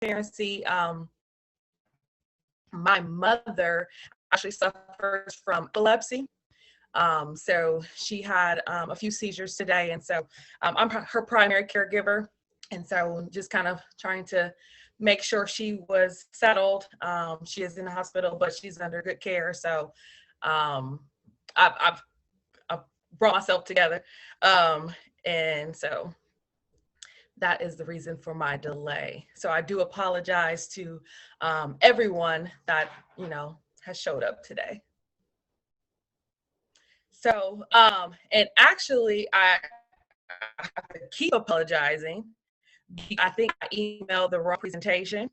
transparency, my mother actually suffers from epilepsy. So she had a few seizures today. And so I'm her primary caregiver. And so just kind of trying to make sure she was settled. She is in the hospital, but she's under good care. So I've brought myself together. And so that is the reason for my delay. So I do apologize to everyone that, has showed up today. So, and actually I have to keep apologizing. I think I emailed the wrong presentation,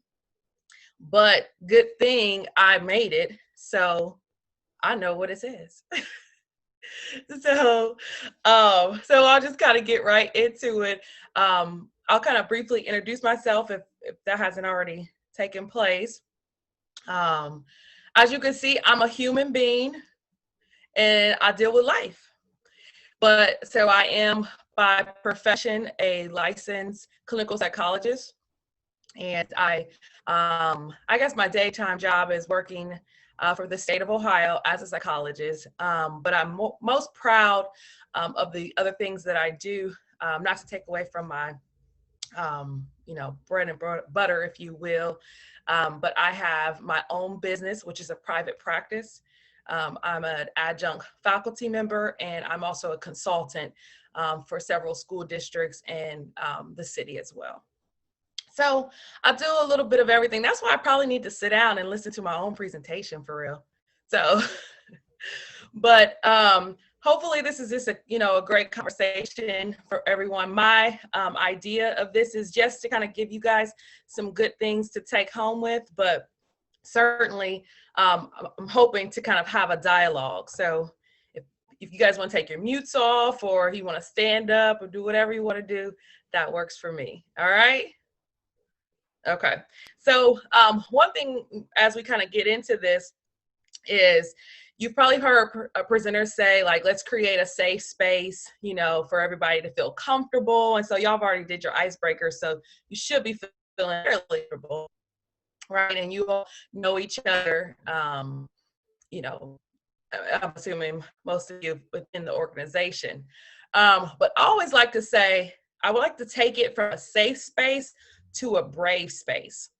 but good thing I made it. So I know what it says. So I'll just kind of get right into it. I'll kind of briefly introduce myself if that hasn't already taken place. As you can see, I'm a human being and I deal with life. But so I am by profession a licensed clinical psychologist. And I guess my daytime job is working for the state of Ohio as a psychologist. But I'm most proud of the other things that I do, not to take away from my, bread and butter, if you will. But I have my own business, which is a private practice. I'm an adjunct faculty member, and I'm also a consultant for several school districts and the city as well. So I do a little bit of everything. That's why I probably need to sit down and listen to my own presentation for real. So, but hopefully this is just a great conversation for everyone. My idea of this is just to kind of give you guys some good things to take home with, but certainly I'm hoping to kind of have a dialogue. So if you guys want to take your mutes off, or you want to stand up or do whatever you want to do, that works for me. All right. Okay. So one thing as we kind of get into this is you've probably heard a presenter say, like, let's create a safe space, for everybody to feel comfortable. And so y'all have already did your icebreaker. So you should be feeling fairly comfortable, right? And you all know each other. I'm assuming most of you within the organization. But I always like to say, I would like to take it from a safe space to a brave space.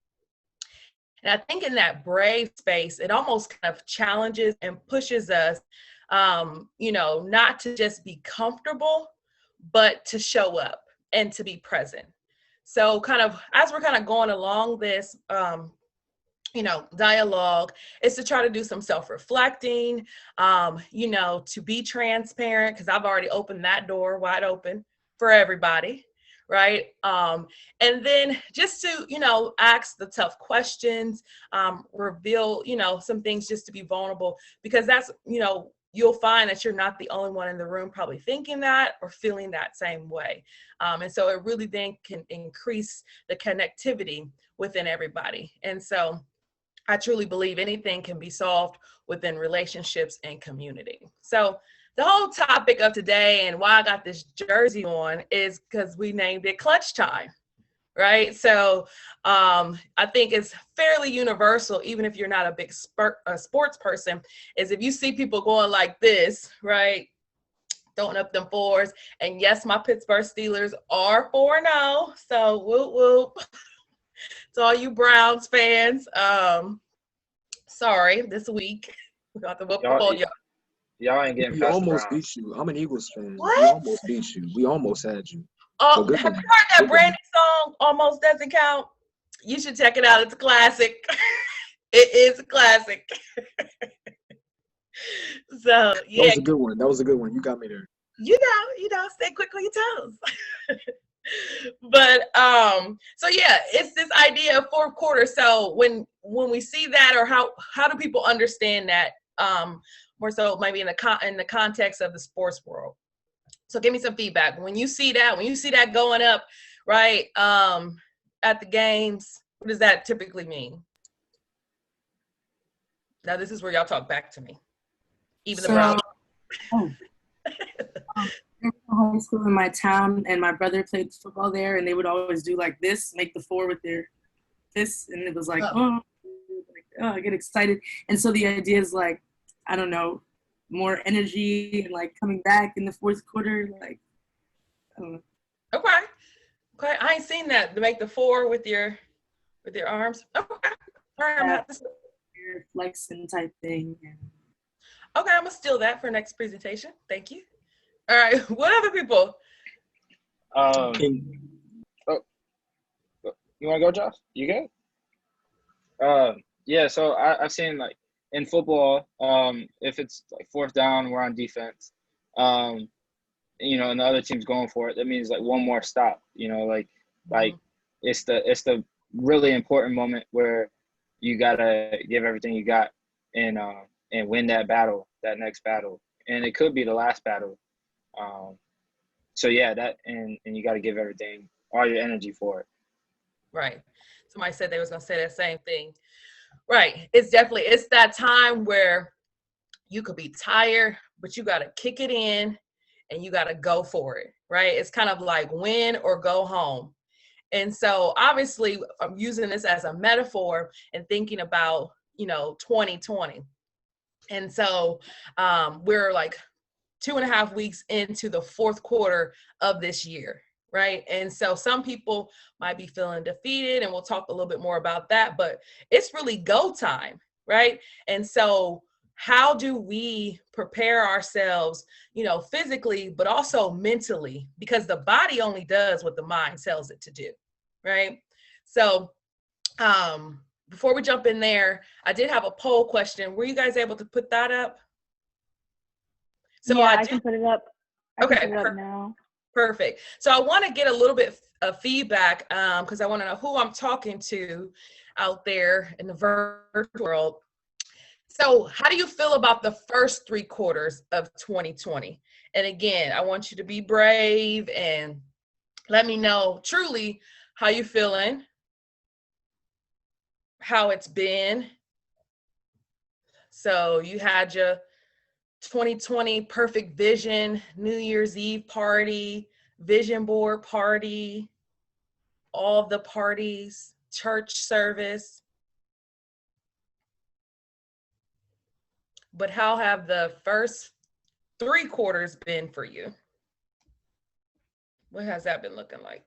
And I think in that brave space, it almost kind of challenges and pushes us, not to just be comfortable, but to show up and to be present. So kind of as we're kind of going along this, dialogue is to try to do some self-reflecting, to be transparent, because I've already opened that door wide open for everybody. Right. And then just to, ask the tough questions, reveal, some things, just to be vulnerable, because that's, you'll find that you're not the only one in the room probably thinking that or feeling that same way. And so it really then can increase the connectivity within everybody. And so I truly believe anything can be solved within relationships and community. So the whole topic of today and why I got this jersey on is because we named it Clutch Time, right? So I think it's fairly universal, even if you're not a big sports person, is if you see people going like this, right? Throwing up them fours. And yes, my Pittsburgh Steelers are 4-0. So whoop, whoop. To all you Browns fans, sorry, this week we got to whoop all y'all. Y'all ain't getting We past almost the beat you. I'm an Eagles fan. What? We almost beat you. We almost had you. Oh, have you heard that Brandy song, Almost Doesn't Count? You should check it out. It's a classic. It is a classic. So, yeah. That was a good one. That was a good one. You got me there. Stay quick on your toes. But, so yeah, it's this idea of fourth quarter. So when we see that, or how do people understand that, more so maybe in the context of the sports world? So give me some feedback. When you see that going up, right, at the games, what does that typically mean? Now this is where y'all talk back to me. Even the Browns. In high school in my town, and my brother played football there, and they would always do like this, make the four with their this, and it was like, Oh, I get excited. And so the idea is like, I don't know, more energy and like coming back in the fourth quarter. Like, I don't know. okay. Okay. I ain't seen that to make the 4 with your arms. Okay. All right. I'm gonna That have to. flexing type thing. Okay, I'm gonna steal that for next presentation. Thank you. All right. What other people? Um, And oh, you want to go, Josh? You good? Yeah. So I've seen like in football, if it's like fourth down, we're on defense. Um, and the other team's going for it. That means like one more stop. Like Mhm. it's the really important moment where you gotta give everything you got and win that battle, that next battle, and it could be the last battle. Um, so yeah, and you gotta give everything, all your energy for it. Right. Somebody said they was gonna say that same thing. Right. It's that time where you could be tired, but you gotta kick it in and you gotta go for it. Right. It's kind of like win or go home. And so obviously I'm using this as a metaphor and thinking about, 2020. And so we're like 2.5 weeks into the fourth quarter of this year, right? And so some people might be feeling defeated, and we'll talk a little bit more about that, but it's really go time, right? And so how do we prepare ourselves, physically, but also mentally? Because the body only does what the mind tells it to do, right? So before we jump in there, I did have a poll question. Were you guys able to put that up? So Yeah, I I did. can put it up. I can Okay, put it up now. perfect. So I want to get a little bit of feedback because I want to know who I'm talking to out there in the virtual world. So how do you feel about the first 3 quarters of 2020? And again, I want you to be brave and let me know truly how you feeling, how it's been. So you had your 2020 perfect vision, New Year's Eve party, vision board party, all the parties, church service. But how have the first 3 quarters been for you? What has that been looking like?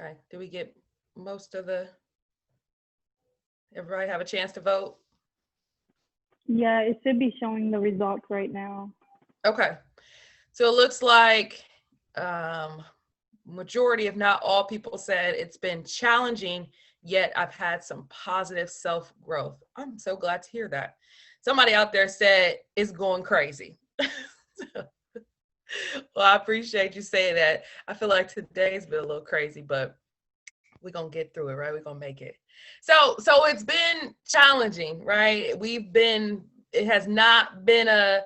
Okay. Did we get most of everybody have a chance to vote? Yeah, it should be showing the results right now. Okay. So it looks like majority, if not all people said it's been challenging, yet I've had some positive self-growth. I'm so glad to hear that. Somebody out there said it's going crazy. Well, I appreciate you saying that. I feel like today's been a little crazy, but we're gonna get through it, right? We're gonna make it. So it's been challenging, right? It has not been a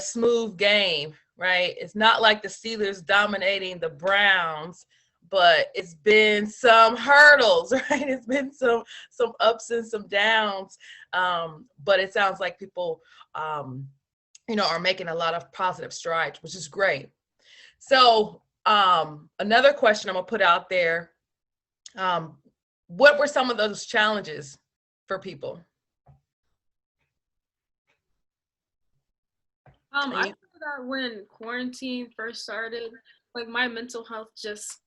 smooth game, right? It's not like the Steelers dominating the Browns, but it's been some hurdles, right? It's been some ups and some downs. But it sounds like people are making a lot of positive strides, which is great. So another question I'm gonna put out there. What were some of those challenges for people? I feel that when quarantine first started, like my mental health just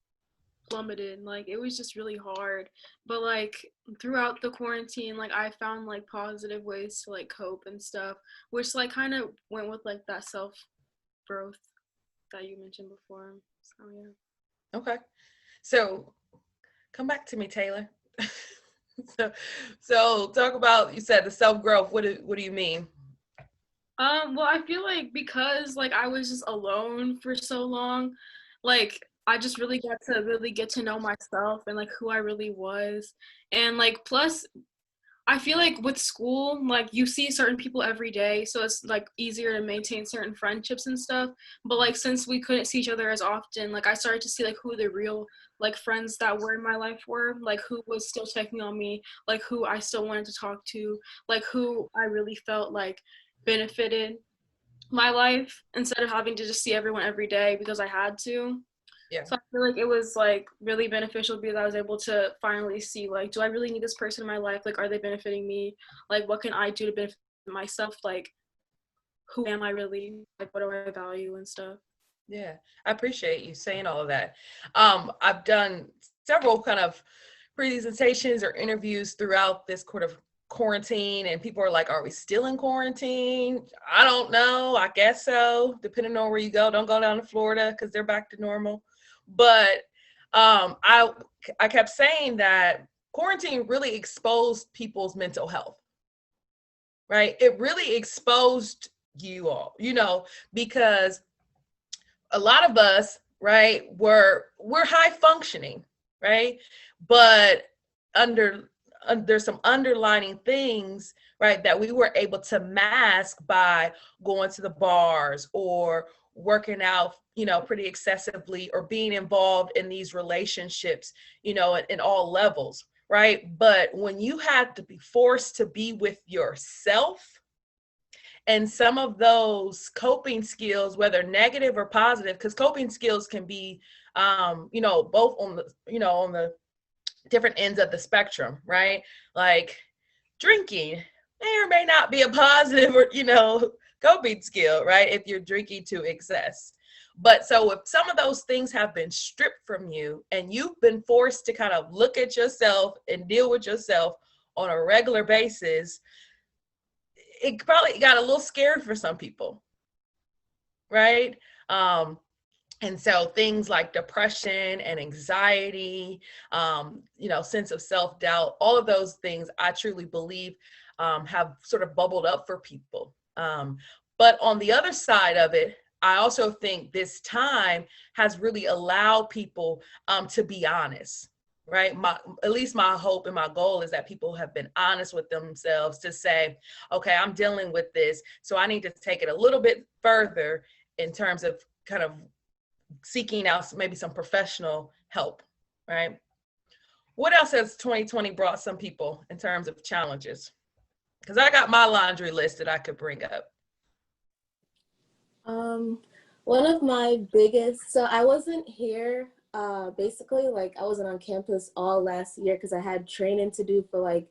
plummeted. Like it was just really hard. But like throughout the quarantine, like I found like positive ways to like cope and stuff, which like kind of went with like that self growth that you mentioned before. So yeah. Okay. So come back to me, Taylor. so talk about, you said the self-growth. What do you mean? Well, I feel like because like I was just alone for so long, like I just really got to really get to know myself and like who I really was. And like plus I feel like with school, like you see certain people every day, so it's like easier to maintain certain friendships and stuff. But like since we couldn't see each other as often, like I started to see like who the real like friends that were in my life were, like who was still checking on me, like who I still wanted to talk to, like who I really felt like benefited my life instead of having to just see everyone every day because I had to. Yeah. So I feel like it was like really beneficial because I was able to finally see like, do I really need this person in my life? Like, are they benefiting me? Like, what can I do to benefit myself? Like, who am I really? Like, what do I value and stuff? Yeah, I appreciate you saying all of that. I've done several kind of presentations or interviews throughout this quarantine, and people are like, are we still in quarantine? I don't know. I guess so, depending on where you go. Don't go down to Florida because they're back to normal. But I kept saying that quarantine really exposed people's mental health, right? It really exposed you all, because a lot of us, right, we're high functioning, right? But there's some underlining things, right, that we were able to mask by going to the bars or working out, pretty excessively, or being involved in these relationships, in all levels, right? But when you had to be forced to be with yourself, and some of those coping skills, whether negative or positive, because coping skills can be, both on the different ends of the spectrum, right? Like drinking may or may not be a positive or, coping skill, right? If you're drinking to excess. But so if some of those things have been stripped from you and you've been forced to kind of look at yourself and deal with yourself on a regular basis, it probably got a little scary for some people, right? And so things like depression and anxiety, sense of self-doubt, all of those things I truly believe have sort of bubbled up for people. But on the other side of it, I also think this time has really allowed people to be honest, right? At least my hope and my goal is that people have been honest with themselves to say, okay, I'm dealing with this, so I need to take it a little bit further in terms of kind of seeking out maybe some professional help, right? What else has 2020 brought some people in terms of challenges? Because I got my laundry list that I could bring up. One of my biggest, so I wasn't here, basically, like I wasn't on campus all last year because I had training to do for like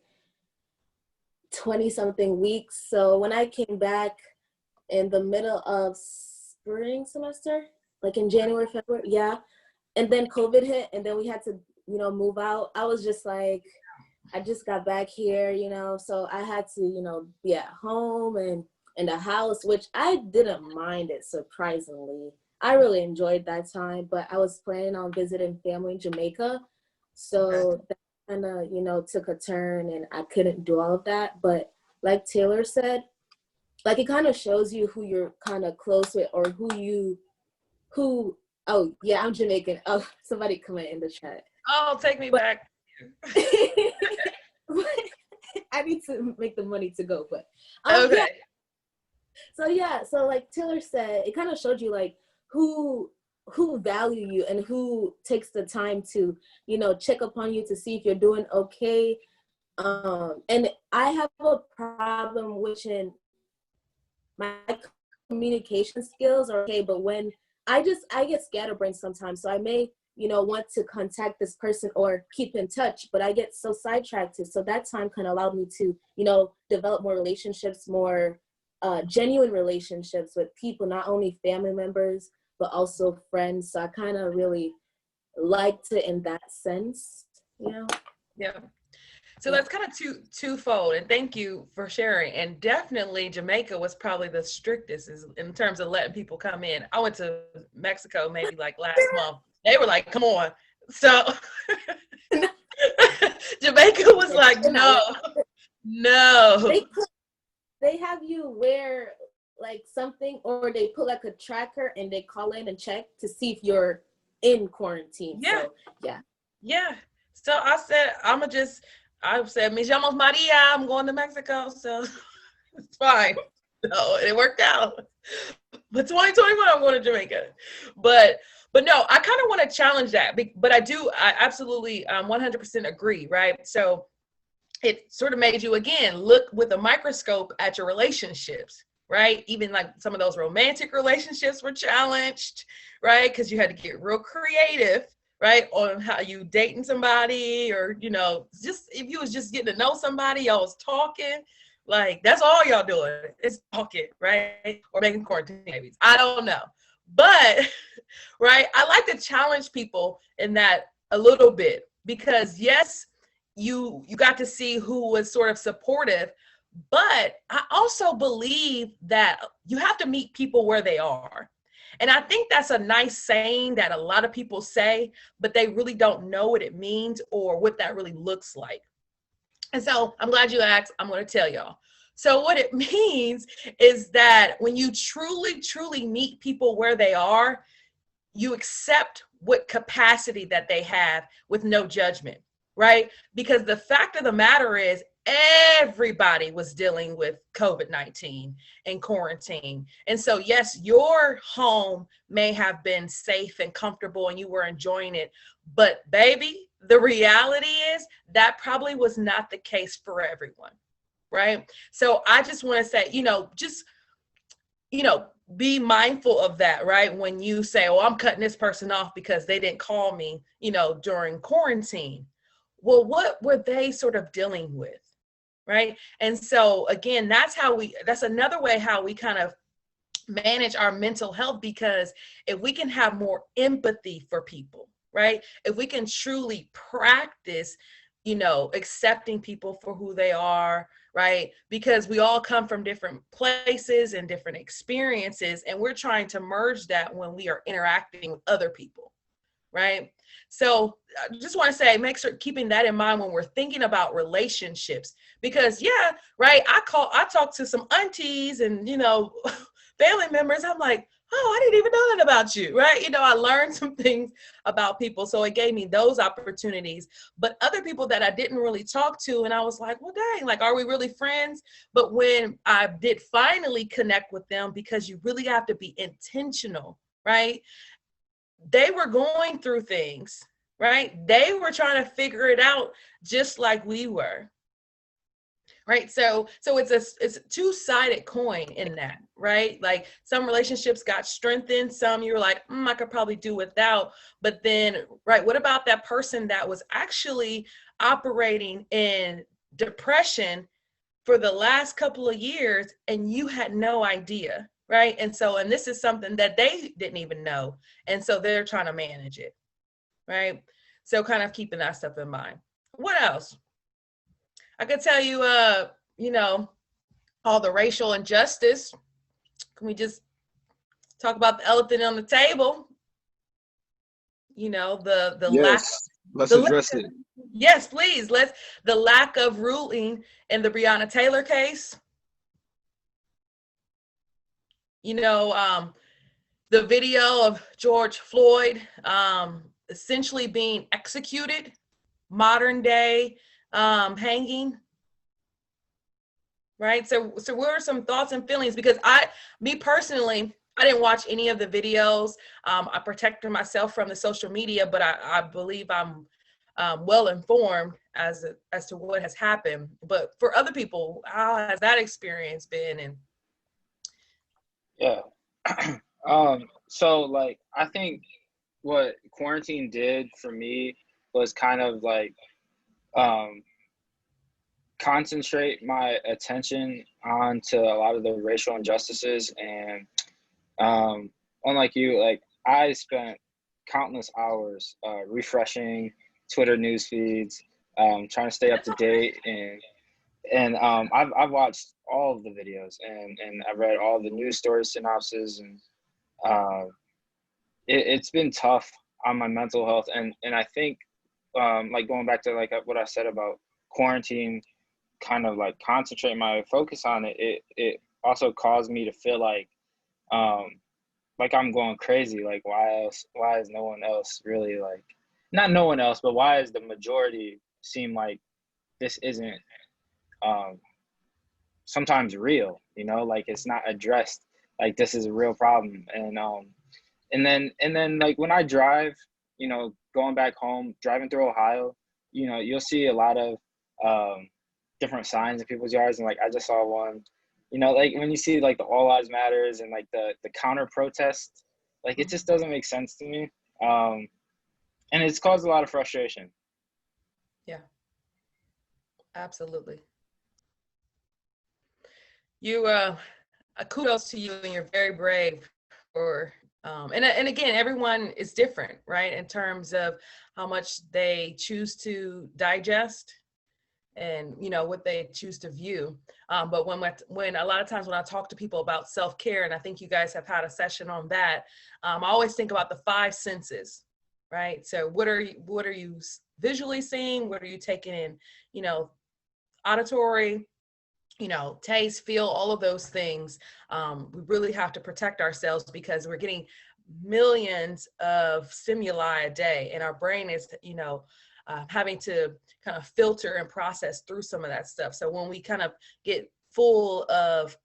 20 something weeks. So when I came back in the middle of spring semester, like in January, February, yeah. And then COVID hit and then we had to, move out. I was just like, I just got back here, so I had to, be at home and in the house, which I didn't mind it, surprisingly. I really enjoyed that time, but I was planning on visiting family in Jamaica. So that kind of, took a turn and I couldn't do all of that. But like Taylor said, like it kind of shows you who you're kind of close with or oh yeah, I'm Jamaican. Oh, somebody comment in the chat. Oh, take me back. I need to make the money to go, but okay. Yeah. So like Taylor said, it kind of showed you like who value you and who takes the time to, check upon you to see if you're doing okay. And I have a problem in my communication skills are okay, but when I get scatterbrained sometimes, so I may, want to contact this person or keep in touch, but I get so sidetracked. So that time kind of allowed me to, develop more relationships, more genuine relationships with people, not only family members, but also friends. So I kind of really liked it in that sense, Yeah. So that's kind of twofold, and thank you for sharing. And definitely Jamaica was probably the strictest in terms of letting people come in. I went to Mexico maybe like last month. They were like, come on. So Jamaica was like, no. They have you wear like something, or they put like a tracker and they call in and check to see if you're in quarantine. Yeah. So, yeah. Yeah. So I said, I said, "Me llamo Maria. I'm going to Mexico." So it's fine. No, it worked out. But 2021, I'm going to Jamaica. But no, I kind of want to challenge that. But I absolutely 100% agree, right? So it sort of made you, again, look with a microscope at your relationships, right? Even like some of those romantic relationships were challenged, right? Because you had to get real creative, right? On how you dating somebody, or, just if you was just getting to know somebody, y'all was talking. Like, that's all y'all doing is talking, right? Or making quarantine babies. I don't know. But, right, I like to challenge people in that a little bit, because yes, you got to see who was sort of supportive, but I also believe that you have to meet people where they are. And I think that's a nice saying that a lot of people say, but they really don't know what it means or what that really looks like. And so I'm glad you asked. I'm going to tell y'all. So what it means is that when you truly, truly meet people where they are, you accept what capacity that they have with no judgment, right? Because the fact of the matter is, everybody was dealing with COVID-19 and quarantine. And so, yes, your home may have been safe and comfortable and you were enjoying it, but baby, the reality is that probably was not the case for everyone, right? So I just want to say, be mindful of that, right? When you say, oh, I'm cutting this person off because they didn't call me, during quarantine. Well, what were they sort of dealing with? Right. And so again, that's another way how we kind of manage our mental health, because if we can have more empathy for people, right? If we can truly practice, accepting people for who they are, right? Because we all come from different places and different experiences, and we're trying to merge that when we are interacting with other people, right? So I just want to say, make sure keeping that in mind when we're thinking about relationships, because yeah, right. I talk to some aunties and, family members. I'm like, oh, I didn't even know that about you, right? I learned some things about people. So it gave me those opportunities, but other people that I didn't really talk to. And I was like, well, dang, like, are we really friends? But when I did finally connect with them, because you really have to be intentional, right? They were going through things, right? They were trying to figure it out just like we were, right? So it's a two-sided coin in that, right? Like, some relationships got strengthened, some you were like, I could probably do without. But then, right, what about that person that was actually operating in depression for the last couple of years and you had no idea, right? And this is something that they didn't even know. And so they're trying to manage it, right? So kind of keeping that stuff in mind. What else? I could tell you, all the racial injustice. Can we just talk about the elephant on the table? The lack. Yes, let's address it. Yes, please. The lack of ruling in the Breonna Taylor case. The video of George Floyd essentially being executed, modern day hanging. Right. So what are some thoughts and feelings? Because me personally, I didn't watch any of the videos. I protected myself from the social media, but I believe I'm well informed as to what has happened. But for other people, how has that experience been? And Yeah. So like, I think what quarantine did for me was kind of like concentrate my attention onto a lot of the racial injustices. And unlike you, like, I spent countless hours refreshing Twitter news feeds, trying to stay up to date, and I've watched all of the videos, and I've read all the news story synopses, and it's been tough on my mental health. And I think like, going back to like what I said about quarantine, kind of like concentrate my focus on it also caused me to feel like I'm going crazy. Like, why is no one else really, like, not no one else, but why is the majority seem like this isn't sometimes real, you know, like it's not addressed, like this is a real problem. And then like when I drive, you know, going back home, driving through Ohio, you know, you'll see a lot of different signs in people's yards. And like I just saw one, you know, like when you see like the All Lives Matters and like the counter protest, like it just doesn't make sense to me. And it's caused a lot of frustration. Yeah, absolutely. You, kudos to you, and you're very brave for, and again, everyone is different, right? In terms of how much they choose to digest and, you know, what they choose to view. But when a lot of times when I talk to people about self-care, and I think you guys have had a session on that, I always think about the five senses, right? So what are you visually seeing? What are you taking in, you know, auditory, you know, taste, feel, all of those things. We really have to protect ourselves because we're getting millions of stimuli a day, and our brain is, you know, having to kind of filter and process through some of that stuff. So when we kind of get full of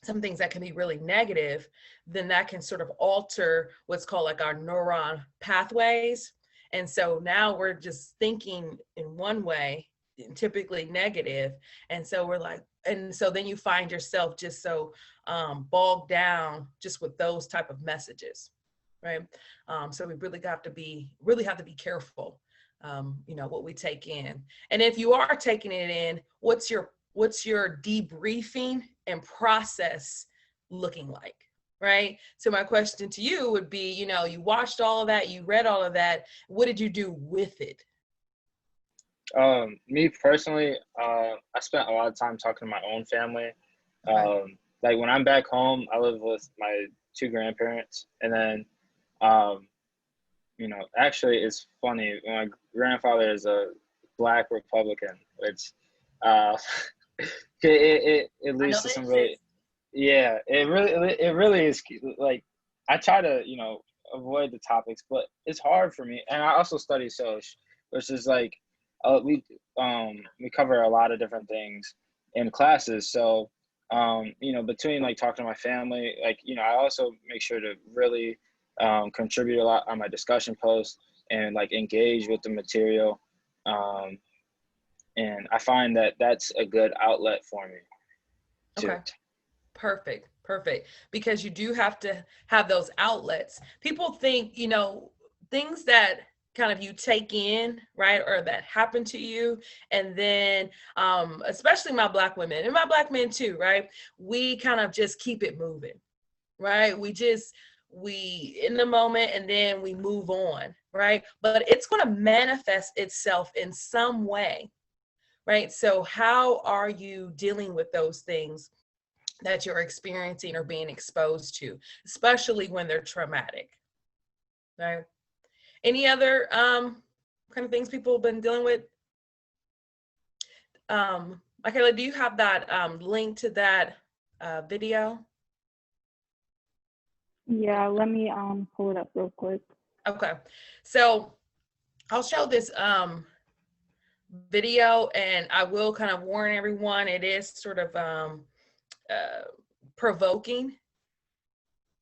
some things that can be really negative, then that can sort of alter what's called like our neuron pathways. And so now we're just thinking in one way, typically negative. And so we're like, and so then you find yourself just so bogged down just with those type of messages, right? So we really have to be careful, you know, what we take in. And if you are taking it in, what's your debriefing and process looking like, right? So my question to you would be, you know, you watched all of that, you read all of that, what did you do with it? Me personally, I spent a lot of time talking to my own family. Okay. Like when I'm back home, I live with my two grandparents, and then, you know, actually it's funny. My grandfather is a Black Republican, which uh, it I know leads to they some really, exist. yeah, it really is like I try to, you know, avoid the topics, but it's hard for me. And I also study Soc, which is like we cover a lot of different things in classes. So you know, between like talking to my family, like, you know, I also make sure to really contribute a lot on my discussion posts and like engage with the material. Um, and I find that that's a good outlet for me too. Okay. Perfect. Because you do have to have those outlets. People think, you know, things that kind of you take in, right, or that happen to you, and then especially my Black women and my Black men too, right? We kind of just keep it moving, right? We in the moment and then we move on, right? But it's going to manifest itself in some way, right? So how are you dealing with those things that you're experiencing or being exposed to, especially when they're traumatic, right? Any other kind of things people have been dealing with? Michaela, do you have that link to that video? Yeah, let me pull it up real quick. Okay, so I'll show this video, and I will kind of warn everyone, it is sort of provoking,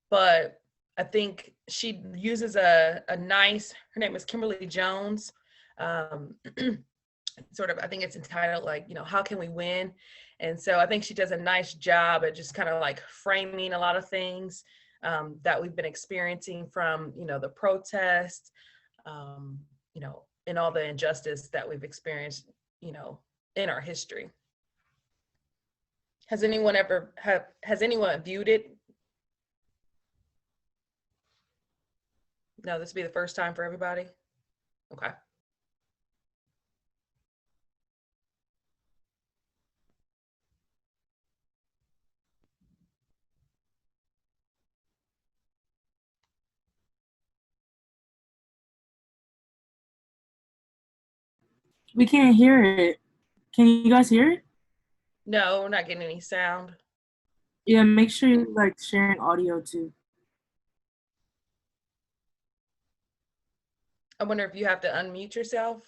but I think she uses a nice, her name is Kimberly Jones. Sort of, I think it's entitled like, you know, how can we win? And so I think she does a nice job at just kind of like framing a lot of things that we've been experiencing from, you know, the protests, you know, and all the injustice that we've experienced, you know, in our history. Has anyone viewed it? No, this will be the first time for everybody. Okay. We can't hear it. Can you guys hear it? No, we're not getting any sound. Yeah, make sure you're like sharing audio too. I wonder if you have to unmute yourself.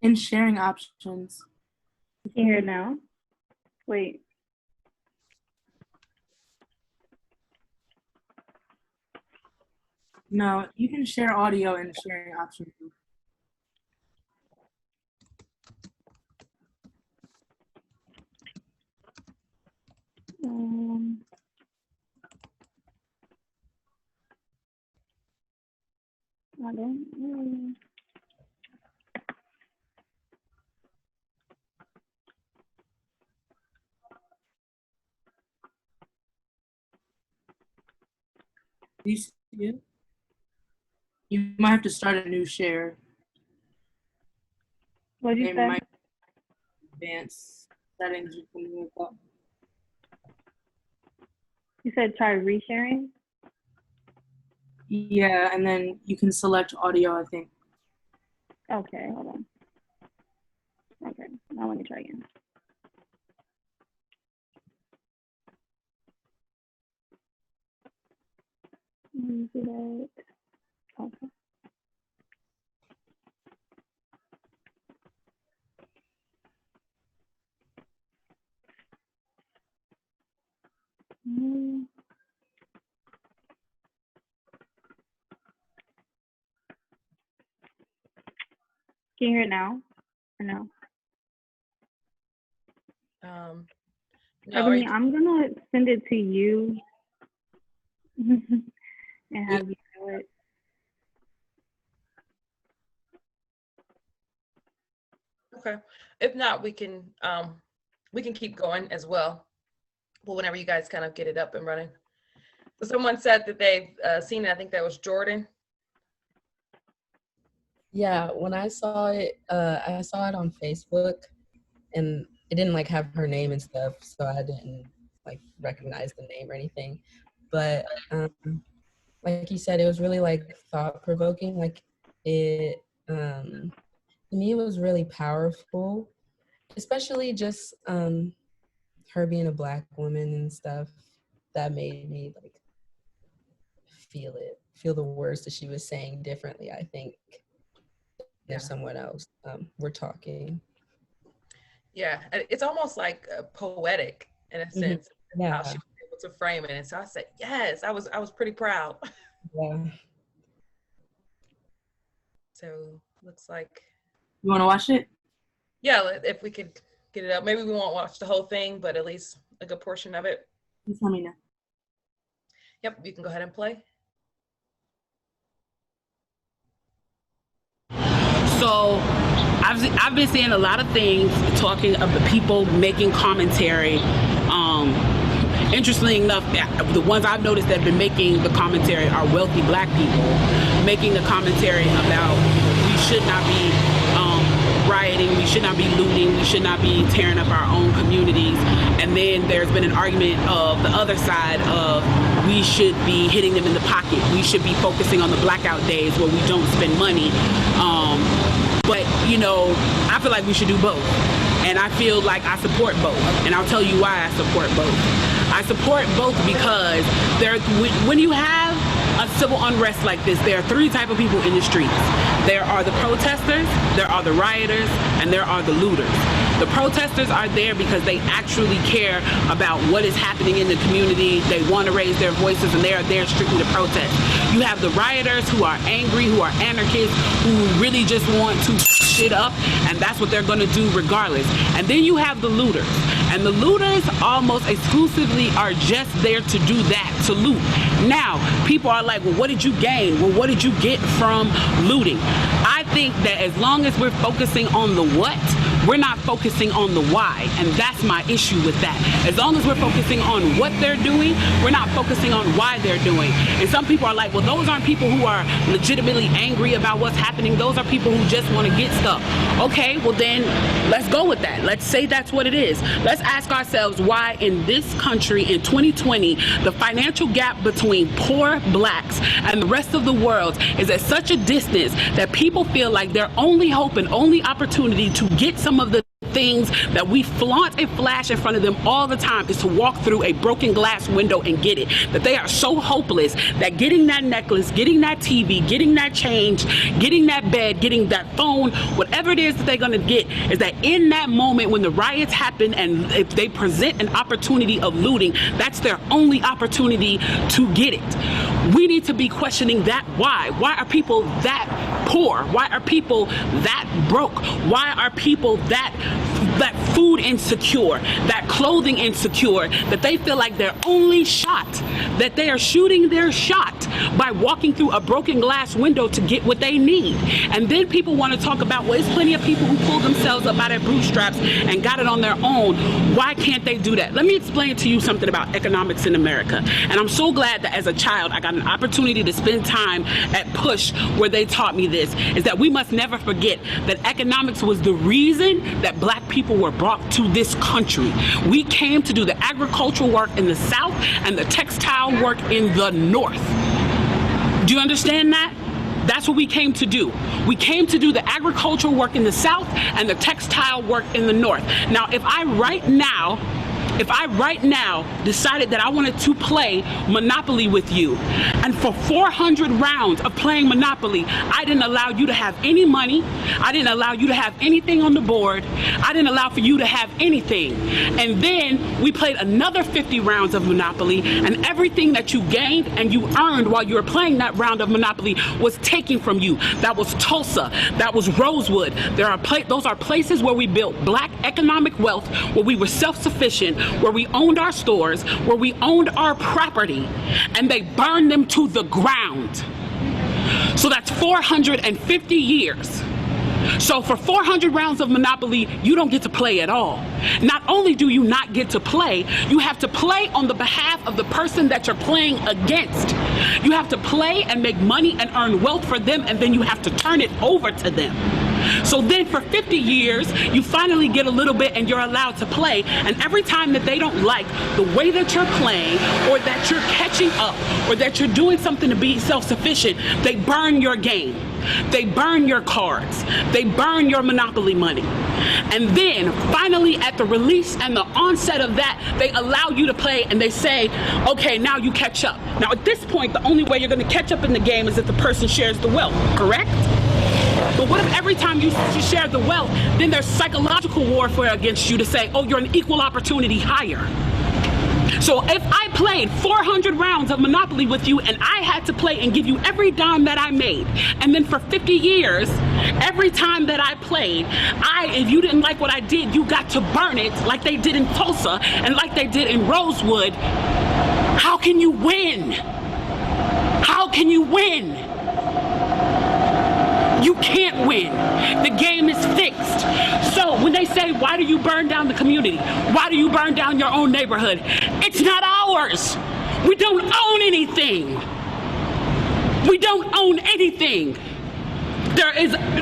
In sharing options. Can you hear it now? Wait. No, you can share audio in sharing options. I don't know. Do you see it? You might have to start a new share. What'd you It say? might advance settings or something like that. You said try resharing? Yeah, and then you can select audio, I think. Okay, hold on. Okay, now let me try again. Let me see that. Okay. Mm. Can you hear it now? Or no? No, are Ebony, you, I'm gonna send it to you and have you do it. okay. If not, we can keep going as well. Well, whenever you guys kind of get it up and running. So someone said that they've seen it. I think that was Jordan. Yeah, when I saw it on Facebook, and it didn't like have her name and stuff, so I didn't like recognize the name or anything. But like you said, it was really like thought provoking. Like it, to me, it was really powerful, especially just her being a Black woman and stuff. That made me like feel the words that she was saying differently, I think, if someone else were talking. Yeah, and it's almost like poetic in a sense, how she Yeah. was able to frame it. And so I said, yes, I was pretty proud. Yeah. So looks like, You want to watch it? yeah, if we could get it up. Maybe we won't watch the whole thing, but at least a good portion of it. You tell me now. Yep, you can go ahead and play. So I've been seeing a lot of things talking of the people making commentary. Interestingly enough, the ones I've noticed that have been making the commentary are wealthy Black people making the commentary about we should not be rioting, we should not be looting, we should not be tearing up our own communities. And then there's been an argument of the other side of we should be hitting them in the pocket. We should be focusing on the blackout days where we don't spend money. But, you know, I feel like we should do both. And I feel like I support both. And I'll tell you why I support both. I support both because when you have a civil unrest like this, there are three types of people in the streets. There are the protesters, there are the rioters, and there are the looters. The protesters are there because they actually care about what is happening in the community. They want to raise their voices, and they are there strictly to protest. You have the rioters who are angry, who are anarchists, who really just want to shit up, and that's what they're going to do regardless. And then you have the looters. And the looters almost exclusively are just there to do that, to loot. Now, people are like, well, what did you gain? Well, what did you get from looting? I think that as long as we're focusing on the what, we're not focusing on the why, and that's my issue with that. As long as we're focusing on what they're doing, we're not focusing on why they're doing. And some people are like, well, those aren't people who are legitimately angry about what's happening. Those are people who just want to get stuff. Okay, well then, let's go with that. Let's say that's what it is. Let's ask ourselves why in this country in 2020, the financial gap between poor Blacks and the rest of the world is at such a distance that people feel like their only hope and only opportunity to get some of the things that we flaunt and flash in front of them all the time is to walk through a broken glass window and get it. That they are so hopeless that getting that necklace, getting that TV, getting that change, getting that bed, getting that phone, whatever it is that they're gonna get, is that in that moment when the riots happen and if they present an opportunity of looting, that's their only opportunity to get it. We need to be questioning that. Why? Why are people that poor? Why are people that broke? Why are people that food insecure, that clothing insecure, that they feel like their only shot, that they are shooting their shot by walking through a broken glass window to get what they need? And then people want to talk about, well, there's plenty of people who pulled themselves up by their bootstraps and got it on their own. Why can't they do that? Let me explain to you something about economics in America. And I'm so glad that as a child, I got an opportunity to spend time at Push where they taught me this, is that we must never forget that economics was the reason that Black people were brought to this country. We came to do the agricultural work in the South and the textile work in the North. Do you understand that? That's what we came to do. We came to do the agricultural work in the South and the textile work in the North. Now, if I right now decided that I wanted to play Monopoly with you, and for 400 rounds of playing Monopoly, I didn't allow you to have any money, I didn't allow you to have anything on the board, I didn't allow for you to have anything, and then we played another 50 rounds of Monopoly, and everything that you gained and you earned while you were playing that round of Monopoly was taken from you. That was Tulsa, that was Rosewood. Those are places where we built Black economic wealth, where we were self-sufficient, where we owned our stores, where we owned our property, and they burned them to the ground. So that's 450 years. So for 400 rounds of Monopoly, you don't get to play at all. Not only do you not get to play, you have to play on the behalf of the person that you're playing against. You have to play and make money and earn wealth for them, and then you have to turn it over to them. So then for 50 years, you finally get a little bit and you're allowed to play. And every time that they don't like the way that you're playing, or that you're catching up, or that you're doing something to be self-sufficient, they burn your game. They burn your cards. They burn your Monopoly money. And then finally at the release and the onset of that, they allow you to play and they say, okay, now you catch up. Now at this point, the only way you're going to catch up in the game is if the person shares the wealth, correct? But what if every time you share the wealth, then there's psychological warfare against you to say, oh, you're an equal opportunity hire. So if I played 400 rounds of Monopoly with you and I had to play and give you every dime that I made, and then for 50 years, every time that I played, if you didn't like what I did, you got to burn it like they did in Tulsa and like they did in Rosewood, how can you win? How can you win? You can't win. The game is fixed. So when they say, why do you burn down the community? Why do you burn down your own neighborhood? It's not ours. We don't own anything. We don't own anything.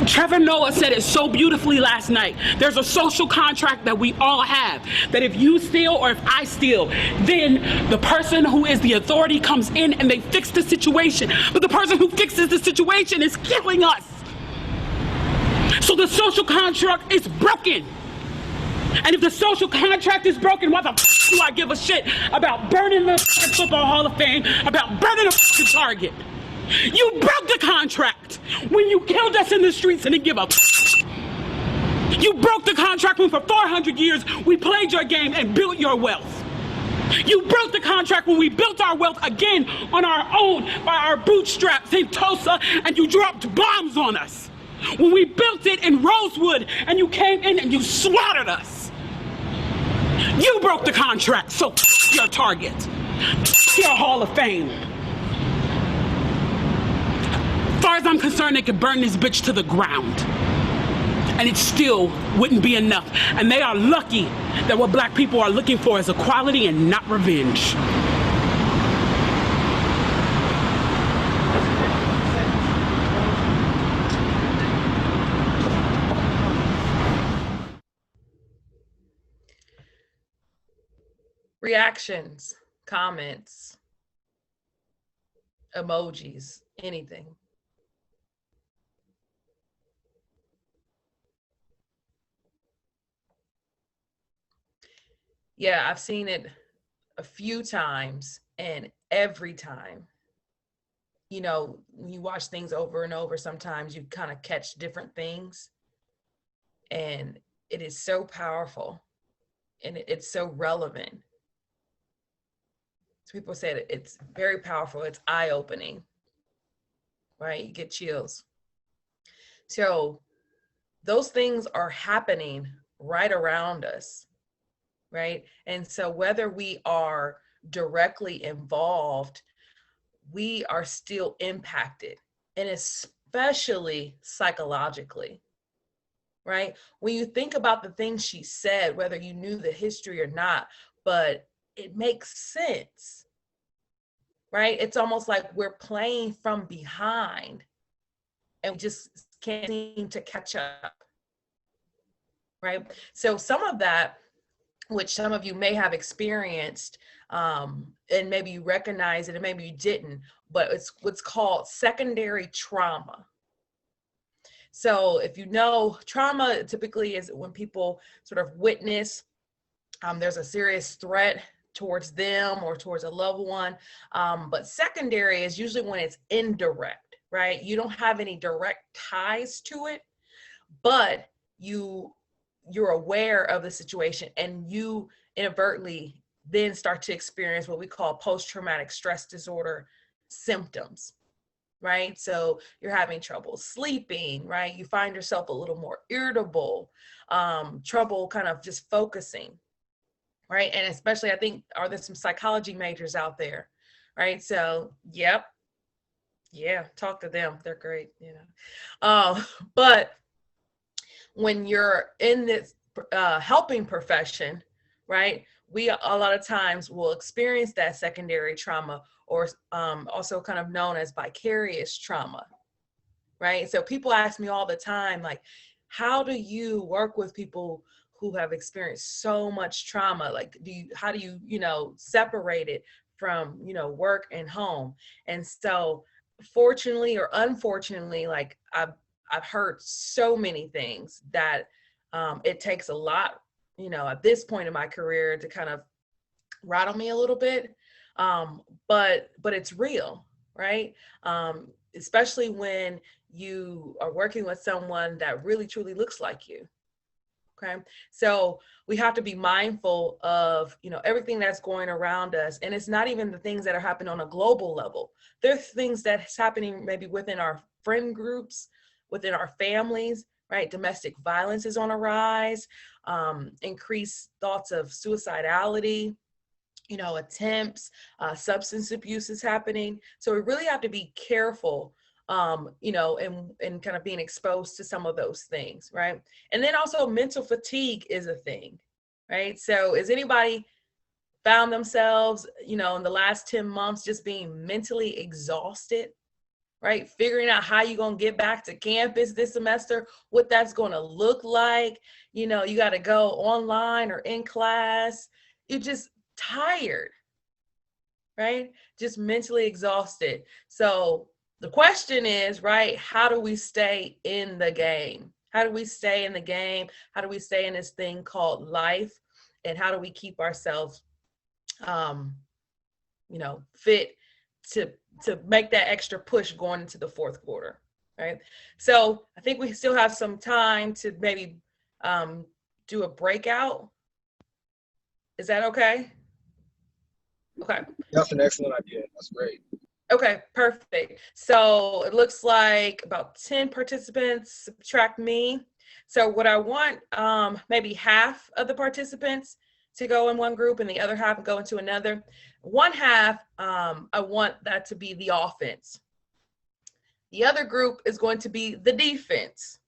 Trevor Noah said it so beautifully last night. There's a social contract that we all have, that if you steal or if I steal, then the person who is the authority comes in and they fix the situation. But the person who fixes the situation is killing us. So the social contract is broken. And if the social contract is broken, why the f do I give a shit about burning the Football Hall of Fame, about burning the Target? You broke the contract when you killed us in the streets and didn't give a f. You broke the contract when for 400 years we played your game and built your wealth. You broke the contract when we built our wealth again on our own by our bootstraps in Tulsa, and you dropped bombs on us. When we built it in Rosewood and you came in and you slaughtered us. You broke the contract, so your Target, your Hall of Fame. As far as I'm concerned, they could burn this bitch to the ground. And it still wouldn't be enough. And they are lucky that what Black people are looking for is equality and not revenge. Reactions, comments, emojis, anything. Yeah, I've seen it a few times, and every time, you know, when you watch things over and over, sometimes you kind of catch different things, and it is so powerful, and it's so relevant. So people said it's very powerful, it's eye-opening, right? You get chills. So those things are happening right around us, right? And so whether we are directly involved, we are still impacted, and especially psychologically, right? When you think about the things she said, whether you knew the history or not, but it makes sense, right? It's almost like we're playing from behind and we just can't seem to catch up, right? So some of that, which some of you may have experienced, and maybe you recognize it and maybe you didn't, but it's what's called secondary trauma. So if you know, trauma typically is when people sort of witness there's a serious threat towards them or towards a loved one. But secondary is usually when it's indirect, right? You don't have any direct ties to it, but you're aware of the situation, and you inadvertently then start to experience what we call post-traumatic stress disorder symptoms, right? So you're having trouble sleeping, right? You find yourself a little more irritable, trouble kind of just focusing, right? And especially, I think, are there some psychology majors out there, right? So, yep, yeah, talk to them. They're great, you know. But when you're in this helping profession, right, we a lot of times will experience that secondary trauma, or also kind of known as vicarious trauma, right? So people ask me all the time, like, how do you work with people who have experienced so much trauma? Like, how do you, you know, separate it from, you know, work and home? And so fortunately or unfortunately, like I've heard so many things that it takes a lot, you know, at this point in my career to kind of rattle me a little bit. But it's real, right? Especially when you are working with someone that really truly looks like you. Okay. So we have to be mindful of, you know, everything that's going around us. And it's not even the things that are happening on a global level. There's things that's happening maybe within our friend groups, within our families, right? Domestic violence is on a rise, increased thoughts of suicidality, you know, attempts, substance abuse is happening. So we really have to be careful, you know, and kind of being exposed to some of those things, right? And then also mental fatigue is a thing, right? So has anybody found themselves, you know, in the last 10 months just being mentally exhausted, right? Figuring out how you're going to get back to campus this semester, what that's going to look like. You know, you got to go online or in class. You're just tired, right? Just mentally exhausted. So the question is, right, how do we stay in the game? How do we stay in the game? How do we stay in this thing called life? And how do we keep ourselves, you know, fit to make that extra push going into the fourth quarter, right? So I think we still have some time to maybe do a breakout. Is that okay? Okay. That's an excellent idea. That's great. Okay, perfect. So it looks like about 10 participants, subtract me. So what I want, maybe half of the participants to go in one group and the other half go into another. One half, I want that to be the offense. The other group is going to be the defense.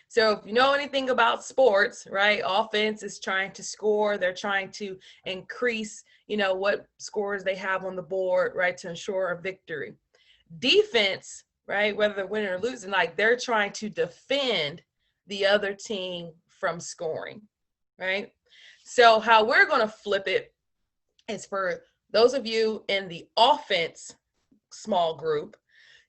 So if you know anything about sports, right, offense is trying to score. They're trying to increase, you know, what scores they have on the board, right, to ensure a victory. Defense, right, whether they're winning or losing, like they're trying to defend the other team from scoring, right? So how we're going to flip it is for those of you in the offense small group,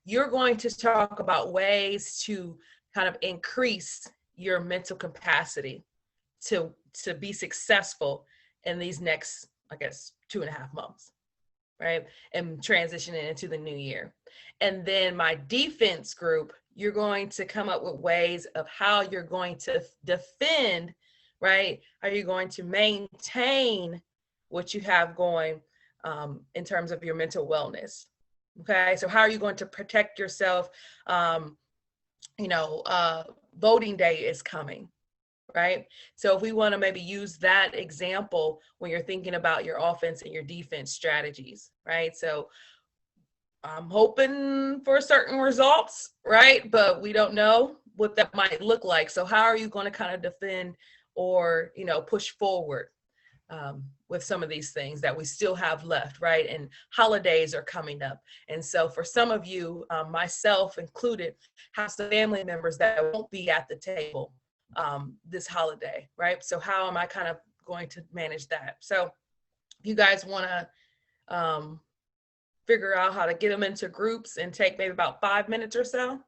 you're going to talk about ways to kind of increase your mental capacity to be successful in these next, I guess, 2.5 months, right? And transitioning into the new year. And then my defense group, you're going to come up with ways of how you're going to defend, right? How you're going to maintain what you have going in terms of your mental wellness. Okay, so how are you going to protect yourself? Voting day is coming, right? So if we want to maybe use that example when you're thinking about your offense and your defense strategies, right? So I'm hoping for certain results, right? But we don't know what that might look like. So how are you going to kind of defend or, push forward with some of these things that we still have left, right? And holidays are coming up. And so for some of you, myself included, have some family members that won't be at the table this holiday, right? So how am I kind of going to manage that? So if you guys want to figure out how to get them into groups and take maybe about 5 minutes or so.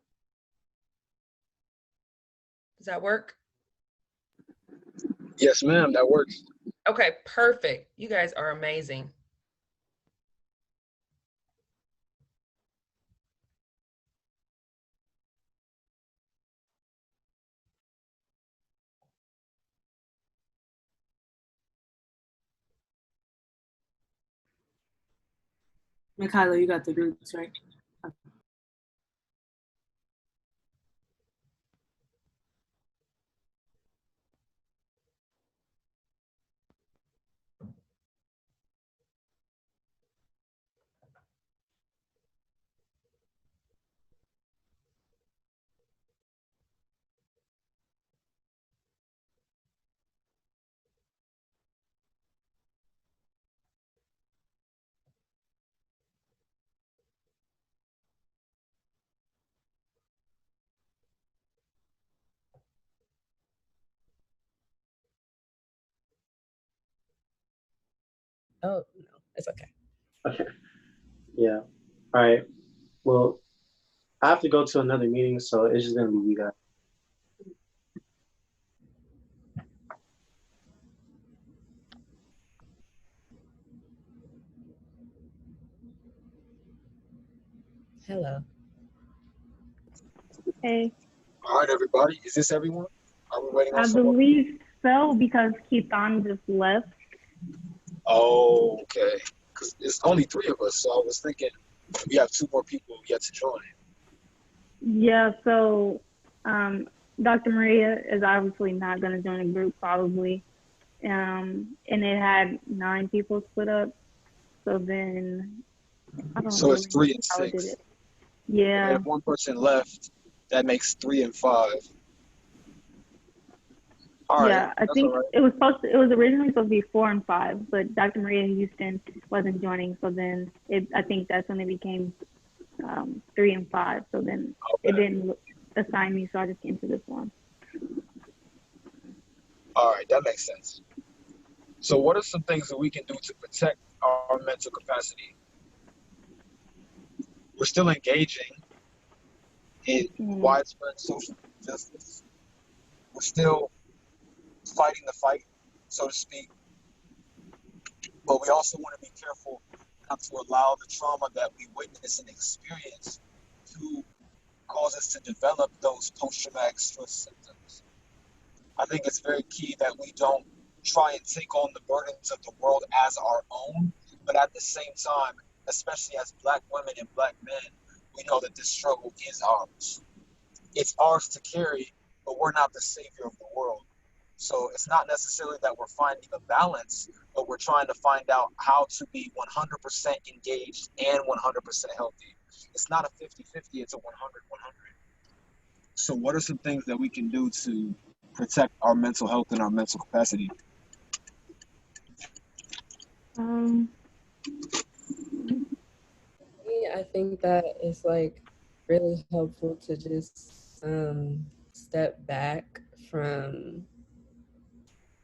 Does that work? Yes, ma'am, that works. Okay, perfect. You guys are amazing. Michaela, you got the groups, right? Oh, no, it's okay. Okay. Yeah. All right. Well, I have to go to another meeting, so it's just gonna be you guys. Hello. Hey, All right, everybody. Is this everyone? Are we waiting on I someone? believe so because Keaton just left. Oh, okay. Because it's only 3 of us, so I was thinking we have 2 more people yet to join. Yeah, so Dr. Maria is obviously not going to join the group probably. And it had 9 people split up. So then I don't So it's really 3 and know how it did 6. it. Yeah. And if one person left, that makes 3 and 5. All right, Yeah, I that's think all right. it was originally supposed to be 4 and 5, but Dr. Maria Houston wasn't joining, so then I think that's when it became 3 and 5. So then it didn't assign me, so I just came to this one. All right, that makes sense. So what are some things that we can do to protect our mental capacity? We're still engaging in widespread social justice. We're still fighting the fight, so to speak. But we also want to be careful not to allow the trauma that we witness and experience to cause us to develop those post-traumatic stress symptoms. I think it's very key that we don't try and take on the burdens of the world as our own, but at the same time, especially as Black women and Black men, we know that this struggle is ours. It's ours to carry, but we're not the savior of the world. So it's not necessarily that we're finding a balance, but we're trying to find out how to be 100% engaged and 100% healthy. It's not a 50-50, it's a 100-100. So what are some things that we can do to protect our mental health and our mental capacity? I think that it's like really helpful to just step back from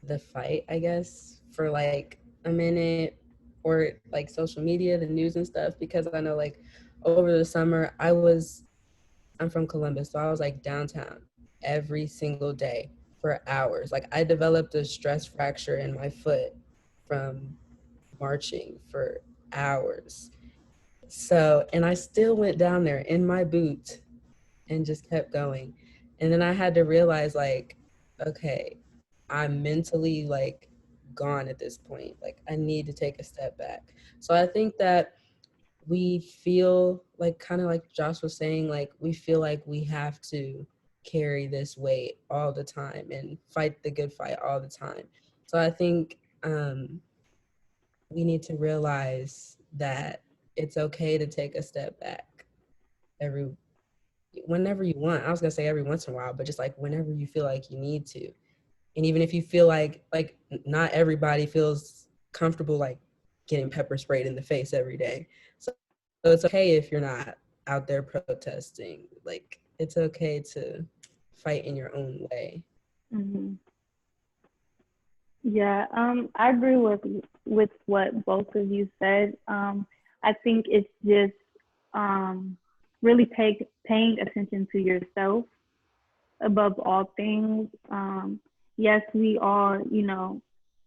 the fight, I guess, for like a minute, or like social media, the news and stuff, because I know like over the summer I'm from Columbus, so I was like downtown every single day for hours. Like I developed a stress fracture in my foot from marching for hours. So, and I still went down there in my boots and just kept going. And then I had to realize, like, okay, I'm mentally like gone at this point. Like, I need to take a step back. So I think that we feel like, kind of like Josh was saying, like, we feel like we have to carry this weight all the time and fight the good fight all the time. So I think we need to realize that it's okay to take a step back every whenever you want. I was gonna say every once in a while, but just like whenever you feel like you need to. And even if you feel like not everybody feels comfortable like getting pepper sprayed in the face every day. So it's okay if you're not out there protesting. Like, it's okay to fight in your own way. Mm-hmm. Yeah, I agree with what both of you said. I think it's just really paying attention to yourself above all things. Yes, we all,